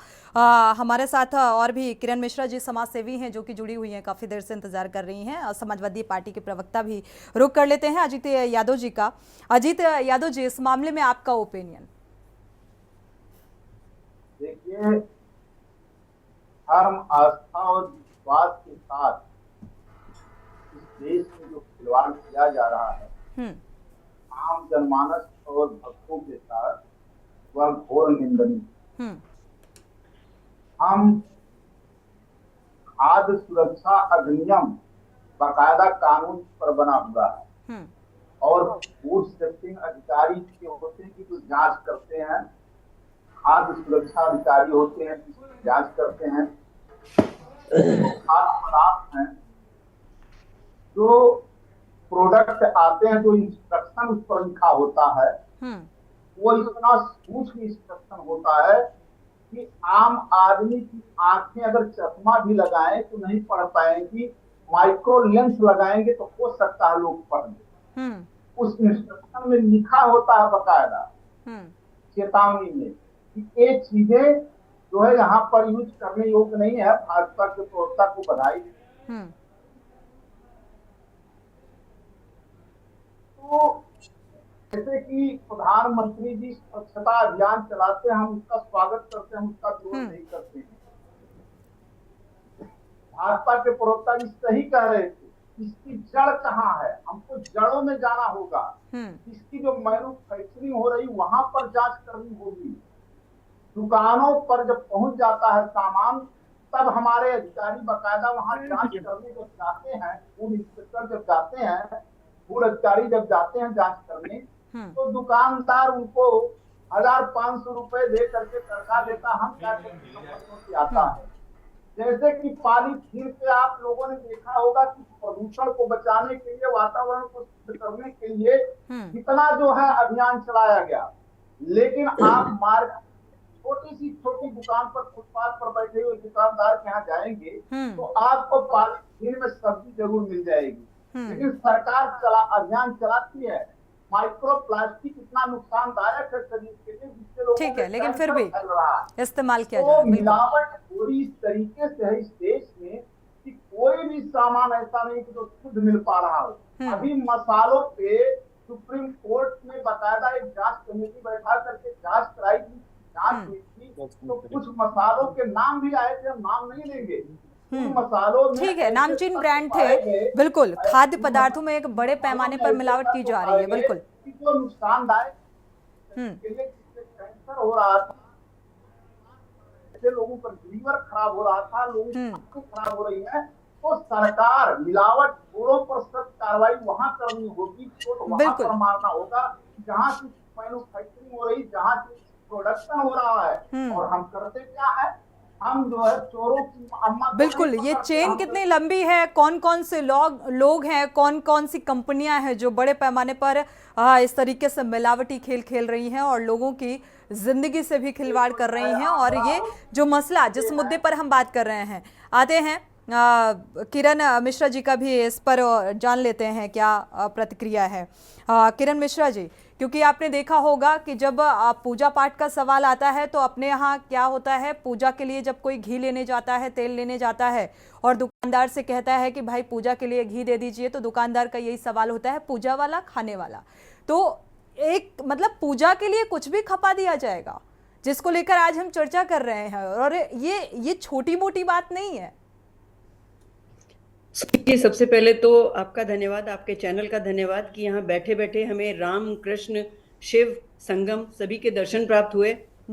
हमारे साथ और भी किरण मिश्रा जी समाज सेवी हैं जो कि जुड़ी हुई हैं, काफी देर से इंतजार कर रही हैं। समाजवादी पार्टी के प्रवक्ता भी रुक कर लेते हैं अजीत यादव जी का। अजीत यादव जी, इस मामले में आपका ओपिनियन? देखिए, धर्म, आस्था और विश्वास के साथ इस देश में जो खिलवाड़ किया जा रहा है आम जनमानस और भक्तों के साथ, वह घोर निंदनीय। हम खाद्य सुरक्षा अधिनियम बाकायदा कानून पर बना हुआ है, और फूड सेफ्टी अधिकारी के होते हैं कि जो जांच करते हैं, खाद्य सुरक्षा अधिकारी होते हैं जांच करते हैं। खाद्य पदार्थ हैं जो प्रोडक्ट आते हैं, जो इंस्ट्रक्शन उस पर लिखा होता है, वो इतना सूक्ष्म इंस्ट्रक्शन होता है कि आम आदमी की आंखें अगर चश्मा भी लगाएं तो नहीं पढ़ पाएंगी, माइक्रो लेंस लगाएंगे तो हो सकता है लोग पढ़ लें। उस इंस्ट्रक्शन में लिखा होता है बकायदा चेतावनी में कि ये चीजें जो है यहाँ पर यूज करने योग्य नहीं है। भाजपा के प्रवक्ता को बधाई। तो जैसे कि प्रधानमंत्री जी स्वच्छता अभियान चलाते हैं, हम उसका स्वागत करते हैं, उसका विरोध नहीं करते हैं। भाजपा के प्रवक्ता जी सही कह रहे थे, इसकी जड़ कहाँ है, हमको जड़ों में जाना होगा। इसकी जो मैन्युफैक्चरिंग हो रही वहां पर जांच करनी होगी। दुकानों पर जब पहुंच जाता है सामान, तब हमारे अधिकारी बकायदा वहां जांच करने जब जाते हैं, फूड इंस्पेक्टर जब जाते हैं, फूड अधिकारी जब जाते हैं जांच करने, तो दुकानदार उनको 1500 रुपए दे करके सरकार देता, हम क्या करते आता है। जैसे कि पॉलीथीन पे आप लोगों ने देखा होगा कि प्रदूषण को बचाने के लिए, वातावरण को शुद्ध करने के लिए कितना जो है अभियान चलाया गया, लेकिन आप मार्केट छोटी दुकान पर, फुटपाथ पर बैठे हुए दुकानदार के यहाँ जाएंगे तो आपको पॉलीथीन में सब्जी जरूर मिल जाएगी। लेकिन सरकार अभियान चलाती है। माइक्रो प्लास्टिक इतना नुकसानदायक है शरीर के लिए, जिससे लोगों ठीक है, लेकिन फिर भी फैल रहा है। इस्तेमाल किया तो जा रहा है। मिलावट पूरी इस तरीके से है इस देश में कि कोई भी सामान ऐसा नहीं कि जो शुद्ध मिल पा रहा हो। अभी मसालों पे सुप्रीम कोर्ट में बाकायदा एक जांच कमेटी बैठा करके जांच कराई थी, जांच हुई थी, तो कुछ मसालों के नाम भी आए थे, हम नाम नहीं लेंगे। मसालों में ठीक है, नामचीन ब्रांड थे, बिल्कुल खाद्य पदार्थों में एक बड़े पैमाने पर मिलावट की जा रही है, बिल्कुल। जो नुकसानदायक कैंसर हो रहा था, ऐसे लोगों का लीवर खराब हो रहा था, लोगों की आंखें खराब हो रही है, तो सरकार मिलावट खोरों पर सख्त कार्रवाई वहां करनी होगी, तो वहां पर मारना होगा जहां से मैन्युफैक्चरिंग हो रही, जहां से प्रोडक्शन हो रहा है। और हम करते क्या है, हम जो है चोरों की अम्मा, बिल्कुल, ये चेन कितनी लंबी है, कौन कौन से लोग हैं, कौन कौन सी कंपनियां हैं जो बड़े पैमाने पर इस तरीके से मिलावटी खेल खेल रही हैं और लोगों की जिंदगी से भी खिलवाड़ कर रही हैं। और ये जो मसला, जिस मुद्दे पर हम बात कर रहे हैं, आते हैं किरण मिश्रा जी का भी इस पर जान लेते हैं क्या प्रतिक्रिया है। किरण मिश्रा जी, क्योंकि आपने देखा होगा कि जब पूजा पाठ का सवाल आता है तो अपने यहाँ क्या होता है, पूजा के लिए जब कोई घी लेने जाता है, तेल लेने जाता है और दुकानदार से कहता है कि भाई पूजा के लिए घी दे दीजिए, तो दुकानदार का यही सवाल होता है, पूजा वाला खाने वाला। तो एक मतलब पूजा के लिए कुछ भी खपा दिया जाएगा, जिसको लेकर आज हम चर्चा कर रहे हैं। और ये छोटी मोटी बात नहीं है। जी, सबसे पहले तो आपका धन्यवाद, आपके चैनल का धन्यवाद कि यहाँ बैठे बैठे हमें राम कृष्ण शिव संगम सभी के दर्शन प्राप्त हुए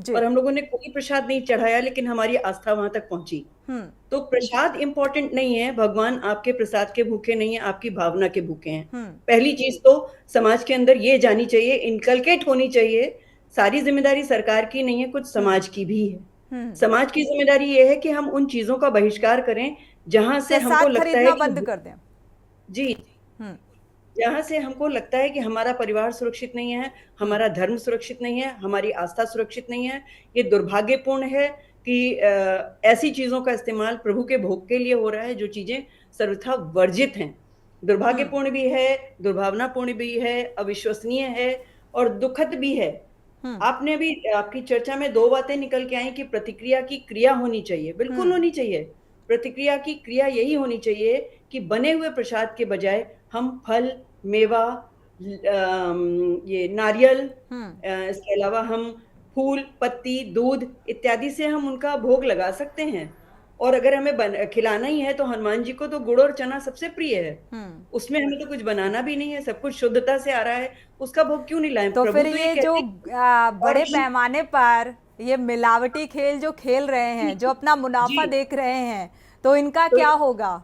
और हम लोगों ने कोई प्रसाद नहीं चढ़ाया, लेकिन हमारी आस्था वहां तक पहुंची। तो प्रसाद इंपॉर्टेंट नहीं है, भगवान आपके प्रसाद के भूखे नहीं है, आपकी भावना के भूखे हैं। पहली चीज तो समाज के अंदर ये जानी चाहिए, इनकलकेट होनी चाहिए, सारी जिम्मेदारी सरकार की नहीं है, कुछ समाज की भी है। समाज की जिम्मेदारी ये है कि हम उन चीजों का बहिष्कार करें जहां से हमको लगता है बंद कर दें। जी, जहां से हमको लगता है कि हमारा परिवार सुरक्षित नहीं है, हमारा धर्म सुरक्षित नहीं है, हमारी आस्था सुरक्षित नहीं है। ये दुर्भाग्यपूर्ण है कि ऐसी चीजों का इस्तेमाल प्रभु के भोग के लिए हो रहा है, जो चीजें सर्वथा वर्जित हैं। दुर्भाग्यपूर्ण भी है, दुर्भावनापूर्ण भी है, अविश्वसनीय है और दुखद भी है। आपने अभी आपकी चर्चा में दो बातें निकल के आई कि प्रतिक्रिया की क्रिया होनी चाहिए। बिल्कुल होनी चाहिए। प्रतिक्रिया की क्रिया यही होनी चाहिए कि बने हुए प्रसाद के बजाय हम फल, मेवा, ये नारियल, इसके अलावा हम फूल, पत्ती, दूध इत्यादि से हम उनका भोग लगा सकते हैं। और अगर हमें खिलाना ही है तो हनुमान जी को तो गुड़ और चना सबसे प्रिय है, उसमें हमें तो कुछ बनाना भी नहीं है, सब कुछ शुद्धता से आ रहा है, उसका भोग क्यों नहीं लाएं? तो फिर ये जो बड़े पैमाने पर ये मिलावटी खेल जो खेल रहे हैं, जो अपना मुनाफा देख रहे हैं, तो इनका क्या होगा?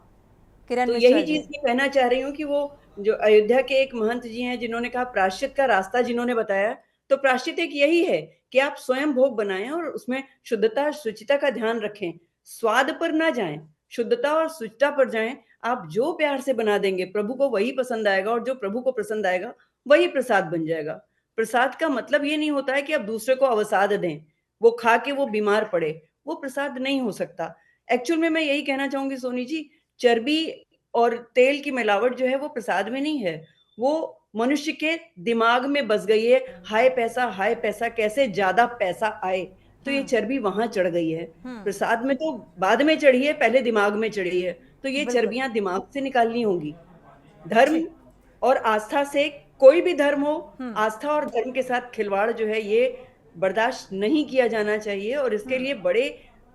किरण तो यही चीज मैं कहना चाह रही हूँ कि वो जो अयोध्या के एक महंत जी हैं जिन्होंने कहा प्रायश्चित का रास्ता जिन्होंने बताया, तो प्रायश्चित एक यही है कि आप स्वयं भोग बनाएं और उसमें शुद्धता शुचिता का ध्यान रखें, स्वाद पर ना जाएं, शुद्धता और शुचिता पर जाएं। आप जो प्यार से बना देंगे प्रभु को वही पसंद आएगा, और जो प्रभु को पसंद आएगा वही प्रसाद बन जाएगा। प्रसाद का मतलब ये नहीं होता है कि आप दूसरे को अवसाद दें, वो खा के वो बीमार पड़े, वो प्रसाद नहीं हो सकता। एक्चुअल में मैं यही कहना चाहूंगी सोनी जी, चर्बी और तेल की मिलावट जो है वो प्रसाद में नहीं है, वो मनुष्य के दिमाग में बस गई है। हाय पैसा, कैसे ज्यादा पैसा आए, तो ये चर्बी वहां चढ़ गई है। प्रसाद में तो बाद में चढ़ी है, पहले दिमाग में चढ़ी है, तो ये चर्बियां दिमाग से निकालनी होगी। धर्म और आस्था से, कोई भी धर्म हो, आस्था और धर्म के साथ खिलवाड़ जो है ये बर्दाश्त नहीं किया जाना चाहिए। और इसके लिए बड़े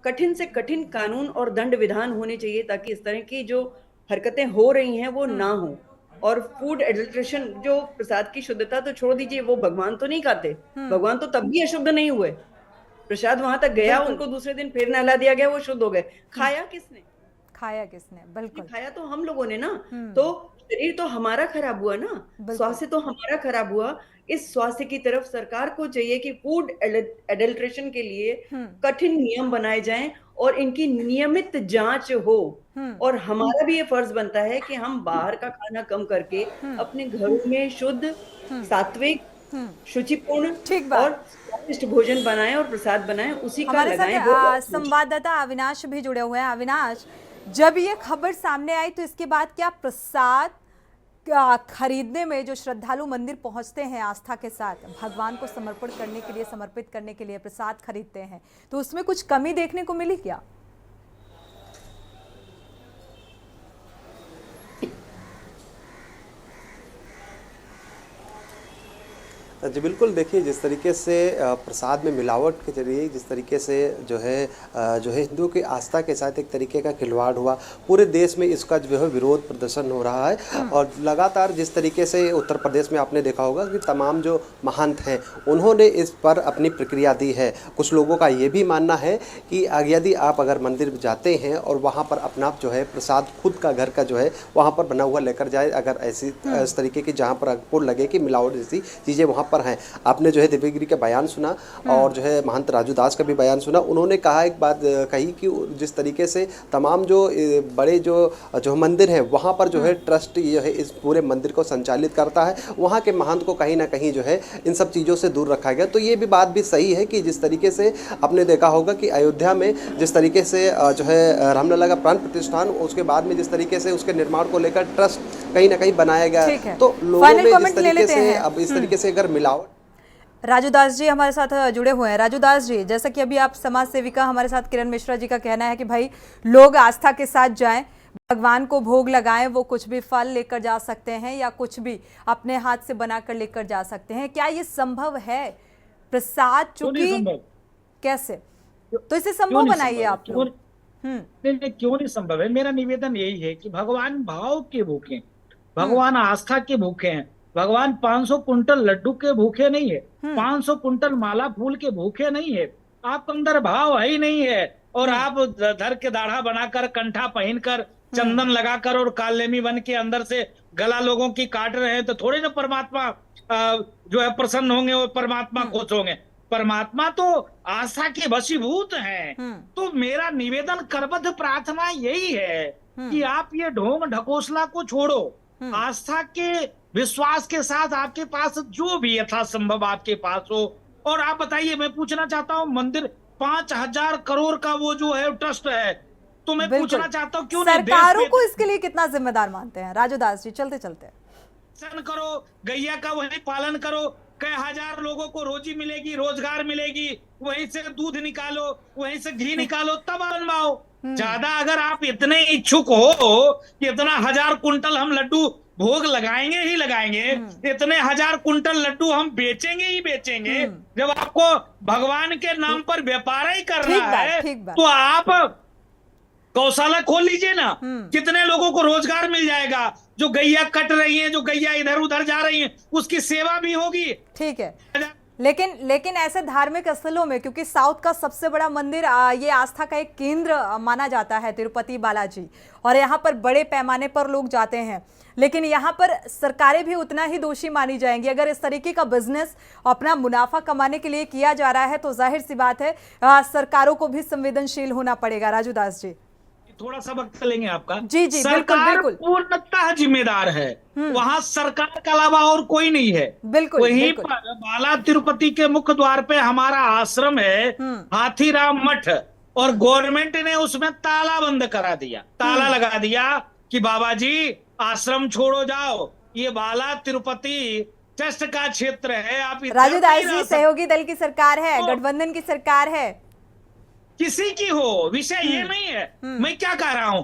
कठिन से कठिन कानून और दंड विधान होने चाहिए, ताकि इस तरह की जो हरकतें हो रही हैं वो ना हो। और फूड एडल्ट्रेशन, जो प्रसाद की शुद्धता तो छोड़ दीजिए, वो भगवान तो नहीं खाते, भगवान तो तब भी अशुद्ध नहीं हुए, प्रसाद वहां तक गया, उनको दूसरे दिन फिर नहला दिया गया, वो शुद्ध हो गए। खाया किसने? बिल्कुल खाया तो हम लोगों ने ना। तो शरीर तो हमारा खराब हुआ ना, स्वास्थ्य तो हमारा खराब हुआ। इस स्वास्थ्य की तरफ सरकार को चाहिए कि फूड एडल्ट्रेशन के लिए कठिन नियम बनाए जाएं और इनकी नियमित जांच हो। और हमारा भी ये फर्ज बनता है कि हम बाहर का खाना कम करके अपने घरों में शुद्ध, सात्विक, शुचिपूर्ण और स्वादिष्ट भोजन बनाएं और प्रसाद बनाएं, उसी का हमारे लगाएं। साथ संवाददाता अविनाश भी जुड़े हुए हैं। अविनाश, जब ये खबर सामने आई तो इसके बाद क्या प्रसाद खरीदने में जो श्रद्धालु मंदिर पहुंचते हैं आस्था के साथ भगवान को समर्पण करने के लिए, समर्पित करने के लिए प्रसाद खरीदते हैं, तो उसमें कुछ कमी देखने को मिली क्या? जी बिल्कुल, देखिए जिस तरीके से प्रसाद में मिलावट के जरिए जिस तरीके से जो है हिंदुओं की आस्था के साथ एक तरीके का खिलवाड़ हुआ, पूरे देश में इसका जो है विरोध प्रदर्शन हो रहा है। और लगातार जिस तरीके से उत्तर प्रदेश में आपने देखा होगा कि तमाम जो महंत हैं उन्होंने इस पर अपनी प्रतिक्रिया दी है। कुछ लोगों का ये भी मानना है कि यदि आप अगर मंदिर जाते हैं और वहाँ पर अपना जो है प्रसाद खुद का घर का जो है वहाँ पर बना हुआ लेकर जाए, अगर ऐसी इस तरीके की जहाँ पर आपको लगे कि मिलावट जैसी चीज़ें वहाँ पर हैं। आपने जो है दिव्यगिरी का बयान सुना और जो है महंत राजू दास का भी बयान सुना। उन्होंने कहा एक बात कही कि जिस तरीके से तमाम जो बड़े जो मंदिर हैं वहाँ पर जो है ट्रस्ट जो है इस पूरे मंदिर को संचालित करता है, वहाँ के महंत को कहीं ना कहीं जो है इन सब चीज़ों से दूर रखा गया। तो ये भी बात भी सही है कि जिस तरीके से आपने देखा होगा कि अयोध्या में जिस तरीके से जो है रामलला का प्राण प्रतिष्ठान, उसके बाद में जिस तरीके से उसके निर्माण को लेकर ट्रस्ट कहीं ना कहीं बनाया गया, तो लोगों में जिस तरीके से अब इस तरीके से अगर मिलावट। राजू दास जी हमारे साथ जुड़े हुए हैं। राजू दास जी, जैसा कि अभी आप समाज सेविका हमारे साथ किरण मिश्रा जी का कहना है कि भाई लोग आस्था के साथ जाएं, भगवान को भोग लगाएं, वो कुछ भी फल लेकर जा सकते हैं या कुछ भी अपने हाथ से बनाकर लेकर जा सकते हैं, क्या ये संभव है? प्रसाद चूंकि कैसे, तो इसे संभव बनाइए आप लोग। नहीं, क्यों नहीं संभव है? मेरा निवेदन यही है कि भगवान भाव के भूखे हैं, भगवान आस्था के भूखे हैं, भगवान 500 कुंटल लड्डू के भूखे नहीं है, 500 कुंटल माला फूल के भूखे नहीं है। आपके अंदर भाव है ही नहीं है और आप धर के दाढ़ा बनाकर, कंठा पहनकर, चंदन लगाकर और कालेमी बन के अंदर से गला लोगों की काट रहे हैं, तो थोड़े ना परमात्मा जो है प्रसन्न होंगे और परमात्मा खुश होंगे। परमात्मा तो आस्था के वशीभूत हैं। तो मेरा निवेदन, करबद्ध प्रार्थना यही है कि आप ये ढोंग ढकोसला को छोड़ो, आस्था के विश्वास के साथ आपके पास जो भी यथासंभव आपके पास हो। और आप बताइए, मैं पूछना चाहता हूँ, मंदिर 5000 करोड़ का वो जो है ट्रस्ट है, तो मैं पूछना चाहता हूँ क्यों सरकारों को इसके लिए कितना जिम्मेदार मानते हैं? राजू दास जी, चलते चलते करो, गैया का वही पालन करो, कई हजार लोगों को रोजी मिलेगी, रोजगार मिलेगी, वहीं से दूध निकालो, वहीं से घी निकालो, तब बनवाओ। ज्यादा अगर आप इतने इच्छुक हो कि इतना 1000 कुंटल हम लड्डू भोग लगाएंगे ही लगाएंगे, इतने 1000 कुंटल लड्डू हम बेचेंगे ही बेचेंगे, जब आपको भगवान के नाम पर व्यापार ही करना है तो आप गौशाला खोल लीजिए ना, कितने लोगों को रोजगार मिल जाएगा। जो गैया कट रही है, जो गैया इधर उधर जा रही है, उसकी सेवा भी होगी। ठीक है, लेकिन ऐसे धार्मिक स्थलों में, क्योंकि साउथ का सबसे बड़ा मंदिर ये आस्था का एक केंद्र माना जाता है तिरुपति बालाजी, और यहाँ पर बड़े पैमाने पर लोग जाते हैं, लेकिन यहाँ पर सरकारें भी उतना ही दोषी मानी जाएंगी। अगर इस तरीके का बिजनेस अपना मुनाफा कमाने के लिए किया जा रहा है तो जाहिर सी बात है सरकारों को भी संवेदनशील होना पड़ेगा। राजू दास जी, थोड़ा सा वक्त लेंगे आपका। जी, सरकार पूर्णतः जिम्मेदार है, वहाँ सरकार के अलावा और कोई नहीं है। बिल्कुल, वहीं पर बाला तिरुपति के मुख्य द्वार पे हमारा आश्रम है, हाथीराम मठ, और गवर्नमेंट ने उसमें ताला बंद करा दिया, ताला लगा दिया कि बाबा जी आश्रम छोड़ो जाओ, ये बाला तिरुपति ट्रस्ट का क्षेत्र है। आप राजू दास जी, सहयोगी दल की सरकार है, गठबंधन की सरकार है, किसी की हो, विषय ये नहीं है। मैं क्या कह रहा हूं,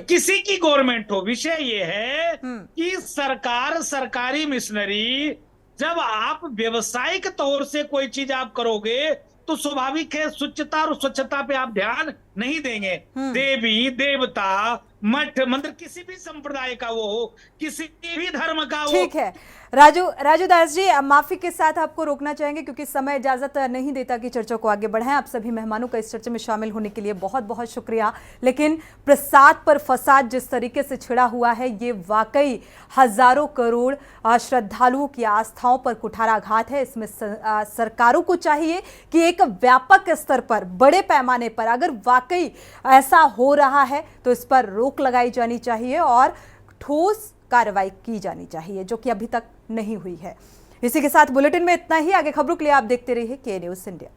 किसी की गवर्नमेंट हो, विषय ये है कि सरकार, सरकारी मिशनरी, जब आप व्यवसायिक तौर से कोई चीज आप करोगे तो स्वाभाविक है शुचिता और स्वच्छता पे आप ध्यान नहीं देंगे। देवी देवता मठ मंदिर किसी भी संप्रदाय का वो हो, किसी भी धर्म का वो। ठीक है राजू दास जी, माफी के साथ आपको रोकना चाहेंगे क्योंकि समय इजाजत नहीं देता कि चर्चा को आगे बढ़ाएं। आप सभी मेहमानों का इस चर्चा में शामिल होने के लिए बहुत बहुत शुक्रिया। लेकिन प्रसाद पर फसाद जिस तरीके से छिड़ा हुआ है, ये वाकई हजारों करोड़ श्रद्धालुओं की आस्थाओं पर कुठाराघात है। इसमें सरकारों को चाहिए कि एक व्यापक स्तर पर, बड़े पैमाने पर अगर वाकई ऐसा हो रहा है तो इस पर रोक लगाई जानी चाहिए और ठोस कार्रवाई की जानी चाहिए, जो कि अभी तक नहीं हुई है। इसी के साथ बुलेटिन में इतना ही। आगे खबरों के लिए आप देखते रहिए के न्यूज़ इंडिया।